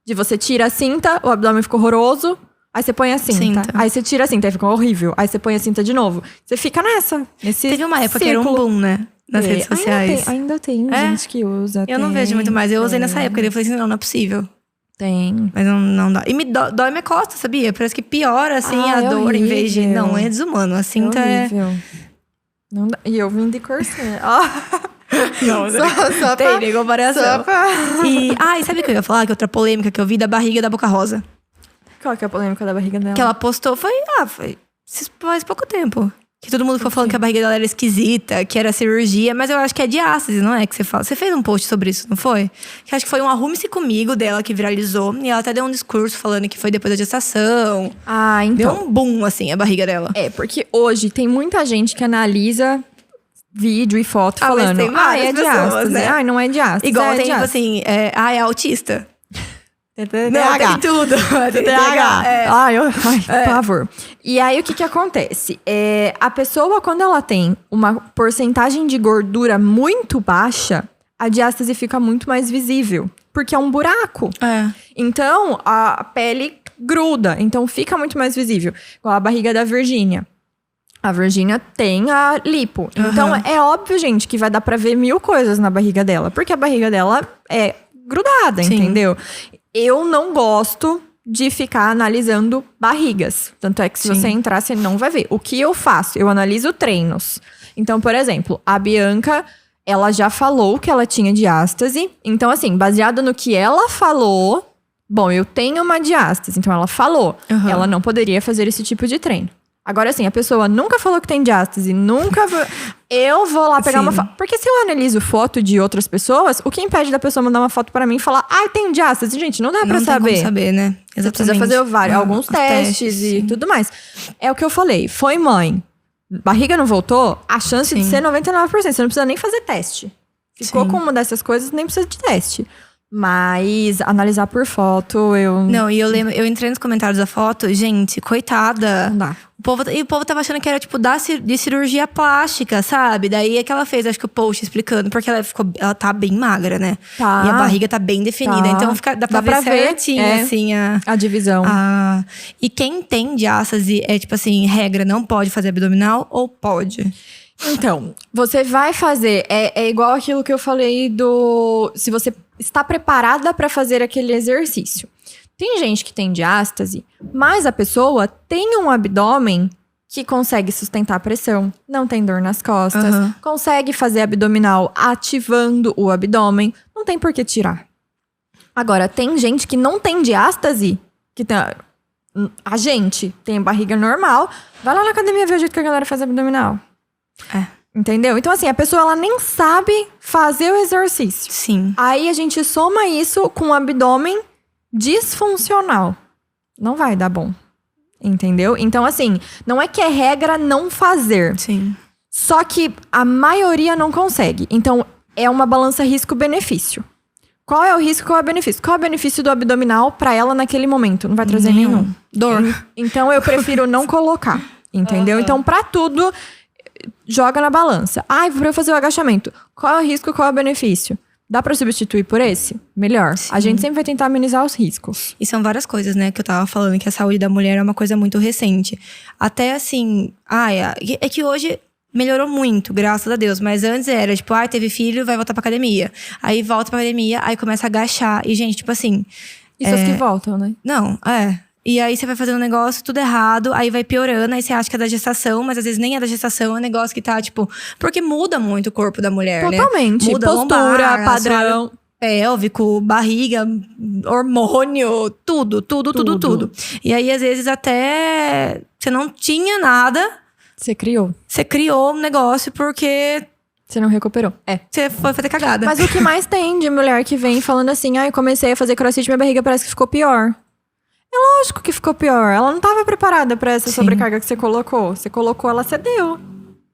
De você tira a cinta, o abdômen ficou horroroso. Aí você põe a cinta. Aí você tira a cinta, aí fica horrível. Aí você põe a cinta de novo. Você fica nesse Teve uma época ciclo. que era um boom, né? Nas redes sociais. Ainda tem gente que usa. Eu não vejo muito mais. Eu usei nessa época. Daí eu falei assim, não é possível. Tem. Mas não dá. E dói minha costa, sabia? Parece que piora, assim, a dor horrível. em vez de... Não, é desumano. A cinta horrível. Não dá. E eu vim de corset. Não, só tem nem comparação. E sabe o que eu ia falar? Que outra polêmica que eu vi da barriga da Boca Rosa. Qual que é a polêmica da barriga dela? Que ela postou, foi faz pouco tempo. Que todo mundo ficou falando que a barriga dela era esquisita, que era cirurgia, mas eu acho que é diástase, não é que você fala? Você fez um post sobre isso, não foi? Que acho que foi um Arrume-se Comigo dela que viralizou, e ela até deu um discurso falando que foi depois da gestação. Então. Deu um boom, assim, a barriga dela. Porque hoje tem muita gente que analisa vídeo e foto falando, mas tem várias é pessoas, diástase, né? Não é diástase. Igual tem, tipo diástase. assim, é autista. Não, TDAH. tem tudo. Tem TDAH. TDAH. Por favor. E aí, o que acontece? A pessoa, quando ela tem uma porcentagem de gordura muito baixa, a diástase fica muito mais visível. Porque é um buraco. Então, a pele gruda. Então, fica muito mais visível. Igual a barriga da Virgínia. A Virgínia tem a lipo. Então, é óbvio, gente, que vai dar pra ver 1000 coisas na barriga dela. Porque a barriga dela é grudada, entendeu? Eu não gosto de ficar analisando barrigas. Tanto é que se você entrar, você não vai ver. O que eu faço? Eu analiso treinos. Então, por exemplo, a Bianca, ela já falou que ela tinha diástase. Então, assim, baseado no que ela falou... Bom, eu tenho uma diástase. Então, ela falou. Ela não poderia fazer esse tipo de treino. Agora, assim, a pessoa nunca falou que tem diástase, nunca... Eu vou lá pegar uma foto. Porque se eu analiso foto de outras pessoas, o que impede da pessoa mandar uma foto pra mim e falar, tem diástase? Gente, não dá pra saber. Não tem como saber, né? Exatamente. Você precisa fazer alguns testes e tudo mais. É o que eu falei, foi mãe. Barriga não voltou, a chance de ser 99%. Você não precisa nem fazer teste. Ficou com uma dessas coisas, nem precisa de teste. Mas analisar por foto, eu... Não, e eu lembro, eu entrei nos comentários da foto, gente, coitada. Não dá. O povo tava achando que era, tipo, de cirurgia plástica, sabe? Daí é que ela fez, acho que o post explicando, porque ela tá bem magra, né? Tá. E a barriga tá bem definida, então dá pra ver certinho, assim, a divisão. E quem tem diástase é, tipo assim, regra, não pode fazer abdominal ou pode? Então, você vai fazer, é igual aquilo que eu falei se você está preparada para fazer aquele exercício. Tem gente que tem diástase, mas a pessoa tem um abdômen que consegue sustentar a pressão, não tem dor nas costas, consegue fazer abdominal ativando o abdômen, não tem por que tirar. Agora, tem gente que não tem diástase, a gente tem barriga normal, vai lá na academia ver o jeito que a galera faz abdominal. Entendeu? Então, assim, a pessoa ela nem sabe fazer o exercício. Sim. Aí a gente soma isso com um abdômen disfuncional. Não vai dar bom. Entendeu? Então, assim, não é que é regra não fazer. Sim. Só que a maioria não consegue. Então, é uma balança risco-benefício. Qual é o risco, qual é o benefício? Qual é o benefício do abdominal pra ela naquele momento? Não vai trazer nenhum. Dor. Então, eu prefiro não colocar. Entendeu? Então, pra tudo... Joga na balança. Pra eu fazer o agachamento. Qual é o risco, qual é o benefício? Dá pra substituir por esse? Melhor. Sim. A gente sempre vai tentar amenizar os riscos. E são várias coisas, né? Que eu tava falando, que a saúde da mulher é uma coisa muito recente. Até assim... é que hoje melhorou muito, graças a Deus. Mas antes era, tipo... teve filho, vai voltar pra academia. Aí volta pra academia, aí começa a agachar. E, gente, tipo assim... Isso que voltam, né? Não, E aí você vai fazendo um negócio tudo errado, aí vai piorando, aí você acha que é da gestação, mas às vezes nem é da gestação, é um negócio que tá, tipo... Porque muda muito o corpo da mulher, Totalmente. né? Muda postura, lombar, padrão. pélvico, barriga, hormônio, tudo. E aí, às vezes, até você não tinha nada, Você criou. você criou um negócio porque Você não recuperou. você foi fazer cagada. Mas o que mais tem de mulher que vem falando assim, eu comecei a fazer crossfit, minha barriga parece que ficou pior. É lógico que ficou pior. Ela não tava preparada pra essa sobrecarga que você colocou. Você colocou, ela cedeu.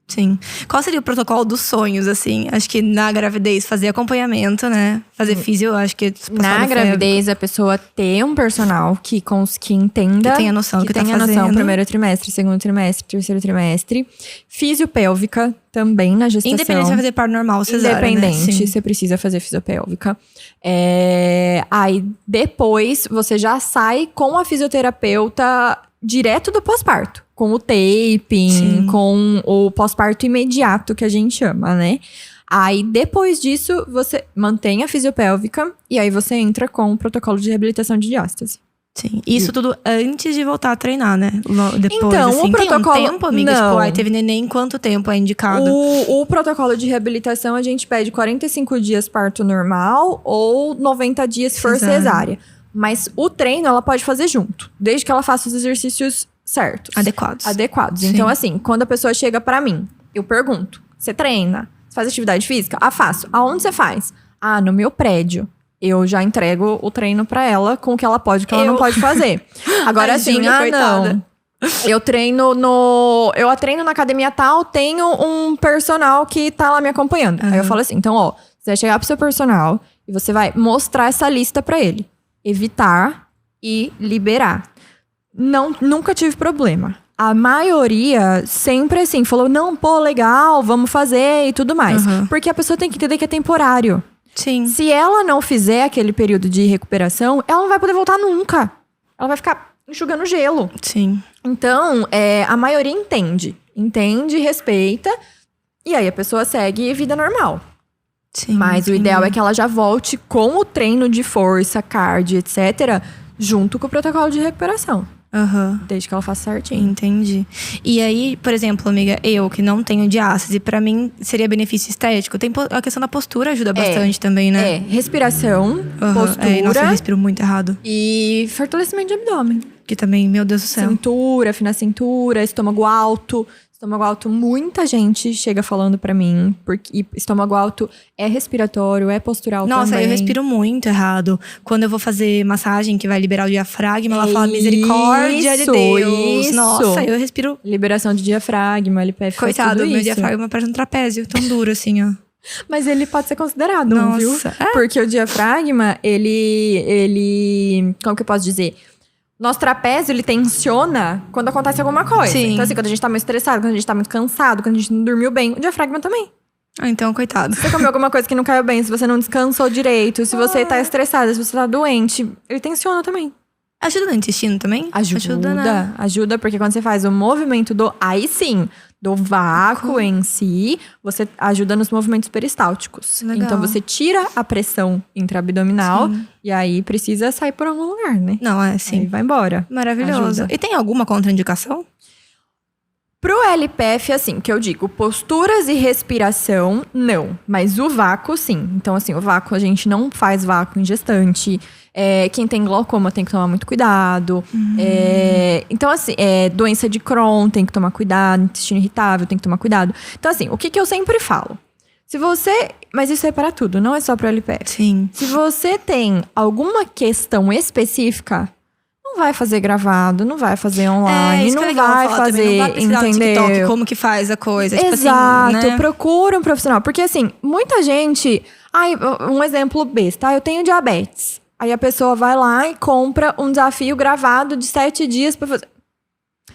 Sim. Qual seria o protocolo dos sonhos, assim? Acho que na gravidez fazer acompanhamento, né? Fazer físio, acho que... Na gravidez, a pessoa ter um personal que entenda... Que tenha noção do que tá tenha noção, fazendo. primeiro trimestre, segundo trimestre, terceiro trimestre. Fisiopélvica também na gestação. Independente se vai fazer parto normal ou cesárea, Independente, né? você precisa fazer fisiopélvica. Aí, depois, você já sai com a fisioterapeuta direto do pós-parto. Com o taping, Sim. com o pós-parto imediato, que a gente chama, né? Aí, depois disso, você mantém a fisiopélvica e aí você entra com o protocolo de reabilitação de diástase. Sim. Isso tudo antes de voltar a treinar, né? Depois, Então, assim. o protocolo... Tem um tempo, amiga? Não. Tipo, teve neném, quanto tempo é indicado? O protocolo de reabilitação, a gente pede 45 dias parto normal ou 90 dias se for cesárea. Mas o treino, ela pode fazer junto. Desde que ela faça os exercícios certos. Adequados. Sim. Então, assim, quando a pessoa chega pra mim, eu pergunto: você treina? Você faz atividade física? Faço. Aonde você faz? No meu prédio. Eu já entrego o treino pra ela com o que ela pode e o que ela não pode fazer. Agora, A assim, Júlia, coitada. não. Eu treino na academia tal, tenho um personal que tá lá me acompanhando. Aí eu falo assim, então, você vai chegar pro seu personal e você vai mostrar essa lista pra ele. Evitar e liberar. Nunca tive problema. A maioria sempre assim, falou, não, legal, vamos fazer e tudo mais. Porque a pessoa tem que entender que é temporário. Sim. Se ela não fizer aquele período de recuperação, ela não vai poder voltar nunca. Ela vai ficar enxugando gelo. Sim. Então, a maioria entende, respeita, e aí a pessoa segue vida normal. Sim. Mas o ideal é que ela já volte com o treino de força, cardio, etc., junto com o protocolo de recuperação. Desde que ela faça certinho. Entendi. E aí, por exemplo, amiga, eu que não tenho diástase, pra mim seria benefício estético. A questão da postura ajuda bastante também, né? Respiração, postura. Nossa, eu respiro muito errado. E fortalecimento de abdômen. Que também, meu Deus do céu. Cintura, afinar a cintura, estômago alto. Estômago alto, muita gente chega falando pra mim. Porque estômago alto é respiratório, é postural também. Nossa, eu respiro muito errado. Quando eu vou fazer massagem que vai liberar o diafragma, ela fala misericórdia de Deus. Isso. Nossa, eu respiro... Liberação de diafragma, LPF, Coitado, tudo meu isso. diafragma parece um trapézio, tão duro assim, ó. Mas ele pode ser considerado, Nossa, viu? Porque o diafragma, ele... Como que eu posso dizer? Nosso trapézio, ele tensiona quando acontece alguma coisa. Sim. Então, assim, quando a gente tá muito estressado, quando a gente tá muito cansado, quando a gente não dormiu bem, o diafragma também. Então, coitado. Se você comeu alguma coisa que não caiu bem, se você não descansou direito, se você tá estressado, se você tá doente, ele tensiona também. Ajuda no intestino também? Né? Ajuda, porque quando você faz o movimento aí sim, do vácuo em si, você ajuda nos movimentos peristálticos. Legal. Então você tira a pressão intraabdominal e aí precisa sair por algum lugar, né? Não, sim. Aí vai embora. Maravilhoso. Ajuda. E tem alguma contraindicação? Pro LPF, assim, que eu digo, posturas e respiração, não. Mas o vácuo, sim. Então, assim, o vácuo, a gente não faz vácuo em gestante. Quem tem glaucoma tem que tomar muito cuidado. Então, assim, doença de Crohn tem que tomar cuidado. Intestino irritável tem que tomar cuidado. Então, assim, o que eu sempre falo? Se você... Mas isso é para tudo, não é só pro LPF. Sim. Se você tem alguma questão específica... Não vai fazer gravado, não vai fazer online, isso não que é legal vai falar fazer, também. Não vai pesquisar no TikTok entendeu? como que faz a coisa. Exato, tipo assim, né? procura um profissional. Porque assim, muita gente... um exemplo besta, eu tenho diabetes. Aí a pessoa vai lá e compra um desafio gravado de 7 dias pra fazer...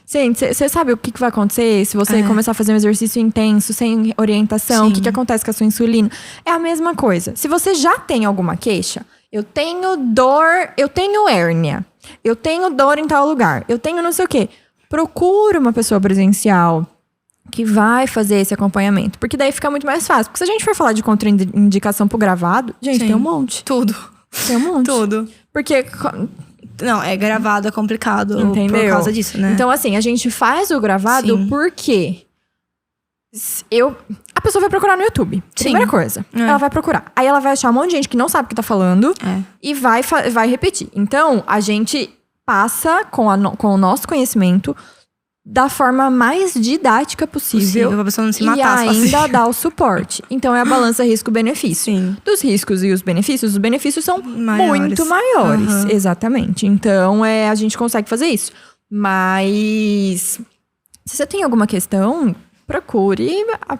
Gente, você sabe o que vai acontecer se você começar a fazer um exercício intenso, sem orientação? O que acontece com a sua insulina? É a mesma coisa. Se você já tem alguma queixa, eu tenho dor, eu tenho hérnia, eu tenho dor em tal lugar, eu tenho não sei o quê. Procura uma pessoa presencial que vai fazer esse acompanhamento. Porque daí fica muito mais fácil. Porque se a gente for falar de contraindicação pro gravado, gente, tem um monte. Tudo. Tem um monte. Tudo. Porque... Não, gravado é complicado. Entendeu? Por causa disso, né? Então, assim, a gente faz o gravado porque A pessoa vai procurar no YouTube. Sim. Primeira coisa. É. Ela vai procurar. Aí ela vai achar um monte de gente que não sabe o que tá falando. É. E vai repetir. Então, a gente passa com o nosso conhecimento da forma mais didática possível. Pra pessoa não se E matar ainda sozinha. dá o suporte. Então, é a balança risco-benefício. Sim. Dos riscos e os benefícios são Maiores. muito maiores. Aham. Exatamente. Então, a gente consegue fazer isso. Mas, se você tem alguma questão, procure a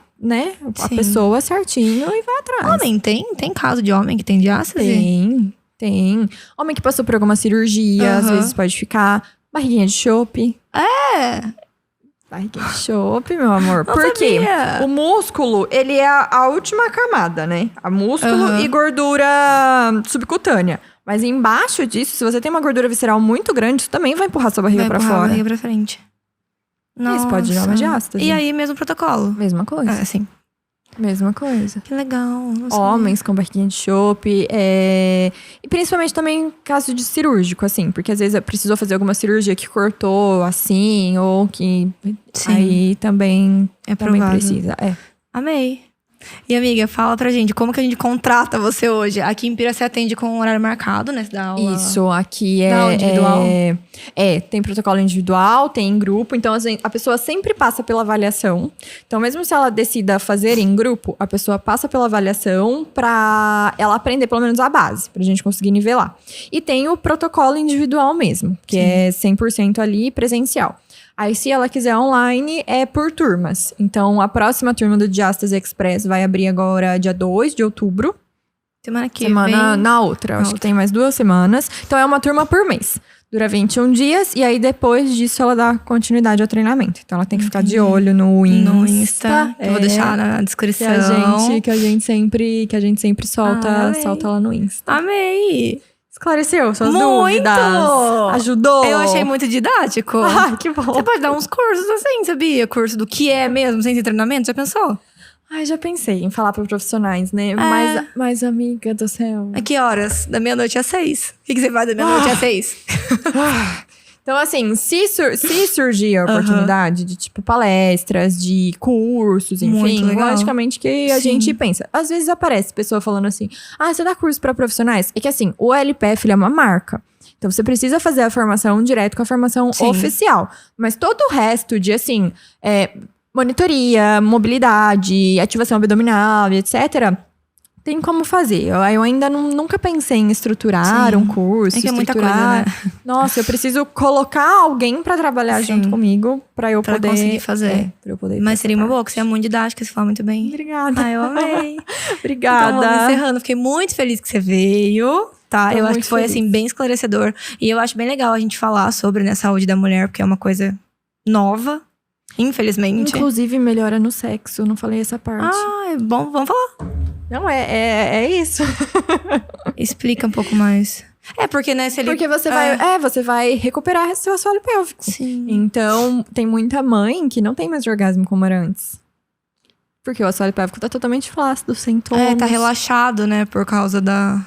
Sim. pessoa certinho e vai atrás. Homem, tem caso de homem que tem diástase? Tem. Homem que passou por alguma cirurgia, às Aham. vezes pode ficar. Barriguinha de chope. É. Barriguinha de chope, meu amor. Não Por quê? sabia. O músculo, ele é a última camada, né? A músculo Aham. e gordura subcutânea. Mas embaixo disso, se você tem uma gordura visceral muito grande, isso também vai empurrar sua barriga Vai pra empurrar a fora. barriga pra frente. Isso pode gerar uma diástase. E aí, mesmo protocolo. Mesma coisa. É, assim. Mesma coisa. Que legal. não sabia. Homens com barriguinha de chope. E principalmente também caso de cirúrgico, assim. Porque às vezes precisou fazer alguma cirurgia que cortou, assim. Ou que... Sim. Aí também provável. precisa. Amei. E, amiga, fala pra gente, como que a gente contrata você hoje? Aqui em Pira você atende com um horário marcado, né? Você dá aula... Isso, aqui Dá aula individual? Tem protocolo individual, tem em grupo. Então, assim, a pessoa sempre passa pela avaliação. Então, mesmo se ela decida fazer em grupo, a pessoa passa pela avaliação pra ela aprender pelo menos a base, pra gente conseguir nivelar. E tem o protocolo individual mesmo, que é 100% ali presencial. Aí, se ela quiser online, é por turmas. Então, a próxima turma do Diástase Express vai abrir agora dia 2 de outubro. Semana que Semana vem... na outra. Acho que tem mais 2 semanas. Então, é uma turma por mês. Dura 21 dias. E aí, depois disso, ela dá continuidade ao treinamento. Então, ela tem que ficar de olho no Insta. No Insta. Eu vou deixar na descrição. Que a gente sempre solta, amei. solta lá no Insta. Amei! Esclareceu suas Muito! dúvidas? Ajudou? Eu achei muito didático. Ai, que bom. Você pode dar uns cursos assim, sabia? Curso do que é mesmo, sem ter treinamento. Já pensou? Ai, já pensei em falar para profissionais, né? Mas, amiga do céu. A que horas? Da meia-noite às 6. O que você faz da meia-noite às 6? Então, assim, se surgir a oportunidade de, tipo, palestras, de cursos, enfim, Muito legal. logicamente que a Sim. gente pensa. Às vezes aparece pessoa falando assim, você dá curso para profissionais? É que, assim, o LPF, ele é uma marca. Então, você precisa fazer a formação direto com a formação Sim. oficial. Mas todo o resto de, assim, monitoria, mobilidade, ativação abdominal e etc., tem como fazer. Eu ainda nunca pensei em estruturar Sim. um curso. É que é muita coisa, estruturar- né? Nossa, eu preciso colocar alguém pra trabalhar Sim. junto comigo pra eu Pra poder conseguir fazer. pra eu poder. Mas ter seria essa uma boa, parte. que você é muito didática, você fala muito bem. Obrigada. Ah, eu amei. Obrigada. Então, vamos encerrando. Fiquei muito feliz que você veio, tá? Tô eu acho muito que foi, feliz. assim, bem esclarecedor. E eu acho bem legal a gente falar sobre, né, saúde da mulher, porque é uma coisa nova, infelizmente. Inclusive melhora no sexo, não falei essa parte. Ah, é bom, vamos falar. Não, é isso. Explica um pouco mais. É, porque, né, se ele... Porque você vai recuperar seu assoalho pélvico. Sim. Então, tem muita mãe que não tem mais de orgasmo como era antes. Porque o assoalho pélvico tá totalmente flácido, sem tônus. É, tá relaxado, né, por causa da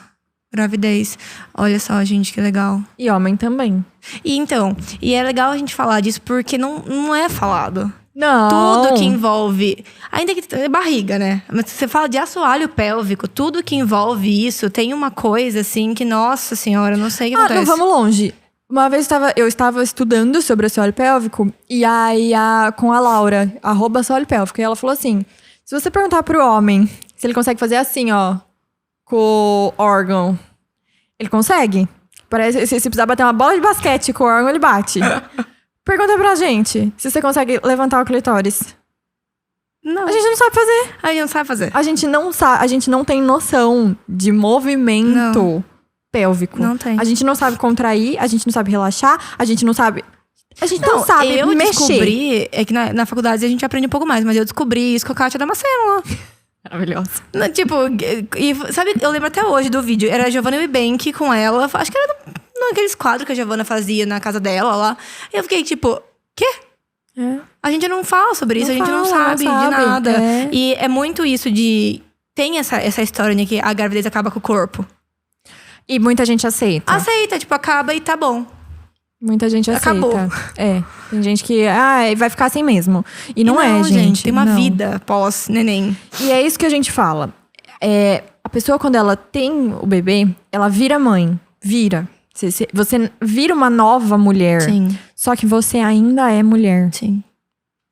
gravidez. Olha só, gente, que legal. E homem também. E então, e é legal a gente falar disso porque não é falado. Não. Tudo que envolve. Ainda que é barriga, né? Mas você fala de assoalho pélvico, tudo que envolve isso tem uma coisa assim que, nossa senhora, eu não sei o que acontece. Não vamos longe. Uma vez eu estava estudando sobre assoalho pélvico, e aí com a Laura, @assoalho pélvico, e ela falou assim: se você perguntar pro homem se ele consegue fazer assim, ó, com o órgão, ele consegue? Parece se precisar bater uma bola de basquete com o órgão, ele bate. Pergunta pra gente se você consegue levantar o clitóris. Não. A gente não sabe fazer. A gente não sabe fazer. A gente não sabe, a gente não tem noção de movimento pélvico. Não tem. A gente não sabe contrair, a gente não sabe relaxar, a gente não sabe. A gente não sabe eu mexer. descobri, é que na faculdade a gente aprende um pouco mais, mas eu descobri isso com a Kátia Damasceno. Maravilhoso. Tipo, sabe, eu lembro até hoje do vídeo. Era a Giovanna Eubank com ela. Acho que era naqueles quadros que a Giovanna fazia na casa dela lá. E eu fiquei tipo, quê? É. A gente não fala sobre isso, Não a gente não fala, sabe não de sabe. nada. É. E é muito isso de... Tem essa história de que a gravidez acaba com o corpo. E muita gente aceita. Aceita, tipo, acaba e tá bom. Muita gente aceita. Acabou. É. Tem gente que, vai ficar assim mesmo. E não é, gente. Tem uma não. vida pós-neném. E é isso que a gente fala. A pessoa, quando ela tem o bebê, ela vira mãe. Vira. Você vira uma nova mulher. Sim. Só que você ainda é mulher. Sim.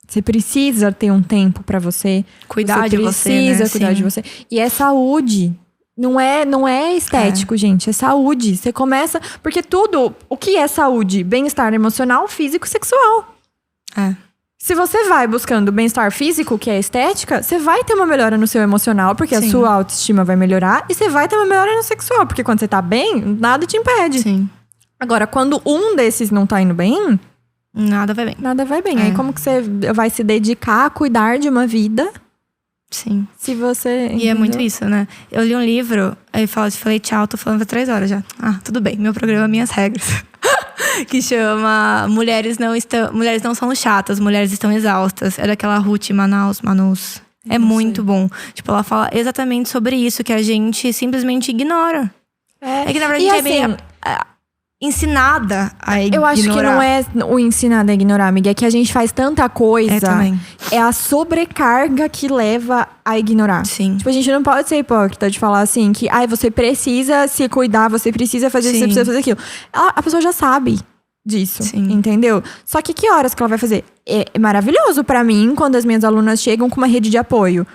Você precisa ter um tempo pra você. Cuidar de você, né? Precisa cuidar Sim. de você. E é saúde. Não é estético, gente. É saúde. Você começa... Porque tudo... O que é saúde? Bem-estar emocional, físico e sexual. Se você vai buscando bem-estar físico, que é estética, você vai ter uma melhora no seu emocional, porque Sim. a sua autoestima vai melhorar. E você vai ter uma melhora no sexual, porque quando você tá bem, nada te impede. Sim. Agora, quando um desses não tá indo bem, Nada vai bem. nada vai bem. Aí como que você vai se dedicar a cuidar de uma vida Sim. se você... E é muito isso, né? Eu li um livro, aí falei tchau, tô falando há 3 horas já. Tudo bem, meu programa, minhas regras. Que chama Mulheres não são chatas, mulheres estão exaustas. É daquela Ruth Manus. É muito bom. Tipo, ela fala exatamente sobre isso, que a gente simplesmente ignora. É que na verdade E a gente é assim, meio ensinada a ignorar. eu acho que não é o ensinado a ignorar, amiga. É que a gente faz tanta coisa. também. É a sobrecarga que leva a ignorar. Sim. Tipo, a gente não pode ser hipócrita de falar assim que você precisa se cuidar, você precisa fazer isso, Sim. você precisa fazer aquilo. A pessoa já sabe disso, Sim. entendeu? Só que horas que ela vai fazer? É maravilhoso pra mim quando as minhas alunas chegam com uma rede de apoio.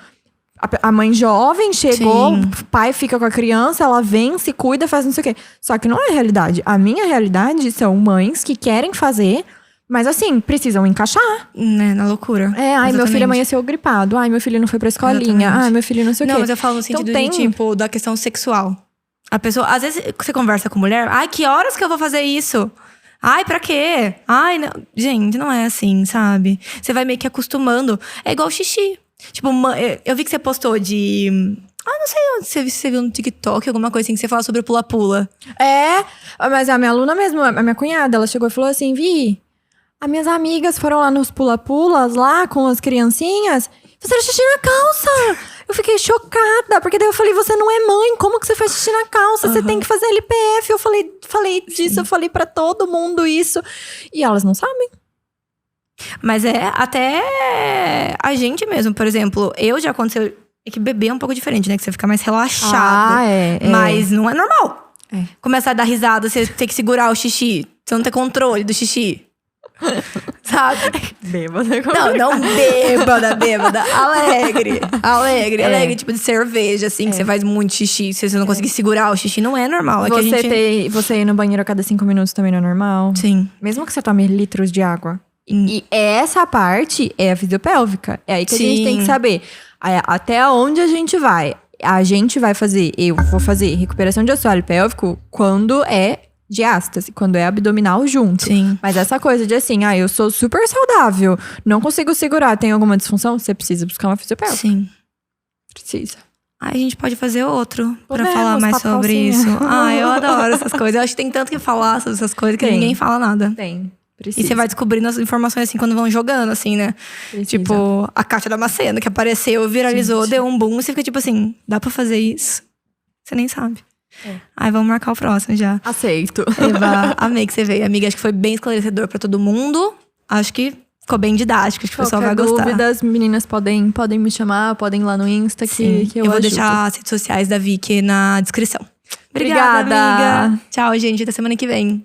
A mãe jovem chegou, Sim. o pai fica com a criança, ela vem, se cuida, faz não sei o quê. Só que não é a realidade. A minha realidade são mães que querem fazer, mas assim, precisam encaixar. Né, na loucura. Meu filho Exatamente. amanheceu gripado. Meu filho não foi pra escolinha. Exatamente. Meu filho não sei o quê. Não, mas eu falo no sentido Então, de, tipo, da questão sexual. A pessoa, às vezes, você conversa com mulher, que horas que eu vou fazer isso? Pra quê? Não. Gente, não é assim, sabe? Você vai meio que acostumando. É igual xixi. Tipo, eu vi que você postou de... não sei onde você viu no TikTok, alguma coisa assim, que você fala sobre o pula-pula. Mas a minha aluna mesmo, a minha cunhada, ela chegou e falou assim, Vi, as minhas amigas foram lá nos pula-pulas, lá com as criancinhas, fizeram xixi na calça. Eu fiquei chocada, porque daí eu falei, você não é mãe, como que você faz xixi na calça? Você tem que fazer LPF. Eu falei disso, eu falei pra todo mundo isso. E elas não sabem. Mas até a gente mesmo, por exemplo, já aconteceu. É que bebê é um pouco diferente, né? Que você fica mais relaxado. Mas não é normal. Começar a dar risada, você ter que segurar o xixi. Você não ter controle do xixi. Sabe? Bêbada. Não bêbada. Alegre, tipo de cerveja, assim, que você faz muito xixi. Se você não conseguir segurar o xixi, não é normal. É que a gente... Você ir no banheiro a cada 5 minutos também não é normal? Sim. Mesmo que você tome litros de água. E essa parte é a fisiopélvica. É aí que a gente tem que saber. Até onde a gente vai. Eu vou fazer recuperação de assoalho pélvico quando é diástase, quando é abdominal junto. Sim. Mas essa coisa de assim, eu sou super saudável, não consigo segurar, tem alguma disfunção? Você precisa buscar uma fisiopélvica. Sim. Precisa. A gente pode fazer outro pra Podemos, falar mais papo sobre calcinha. isso. Eu adoro essas coisas. Eu acho que tem tanto que falar sobre essas coisas que ninguém fala nada. Tem. Precisa. E você vai descobrindo as informações assim quando vão jogando, assim, né? Precisa. Tipo, a Kátia Damasceno, que apareceu, viralizou, deu um boom. Você fica tipo assim, dá pra fazer isso? Você nem sabe. Vamos marcar o próximo já. Aceito. Eva, amei que você veio. Amiga, acho que foi bem esclarecedor pra todo mundo. Acho que ficou bem didático, acho que o pessoal vai gostar. Dúvida, as meninas podem me chamar, podem ir lá no Insta que eu vou ajudo. deixar as redes sociais da Vicky na descrição. Obrigada. Amiga. Tchau, gente. Até semana que vem.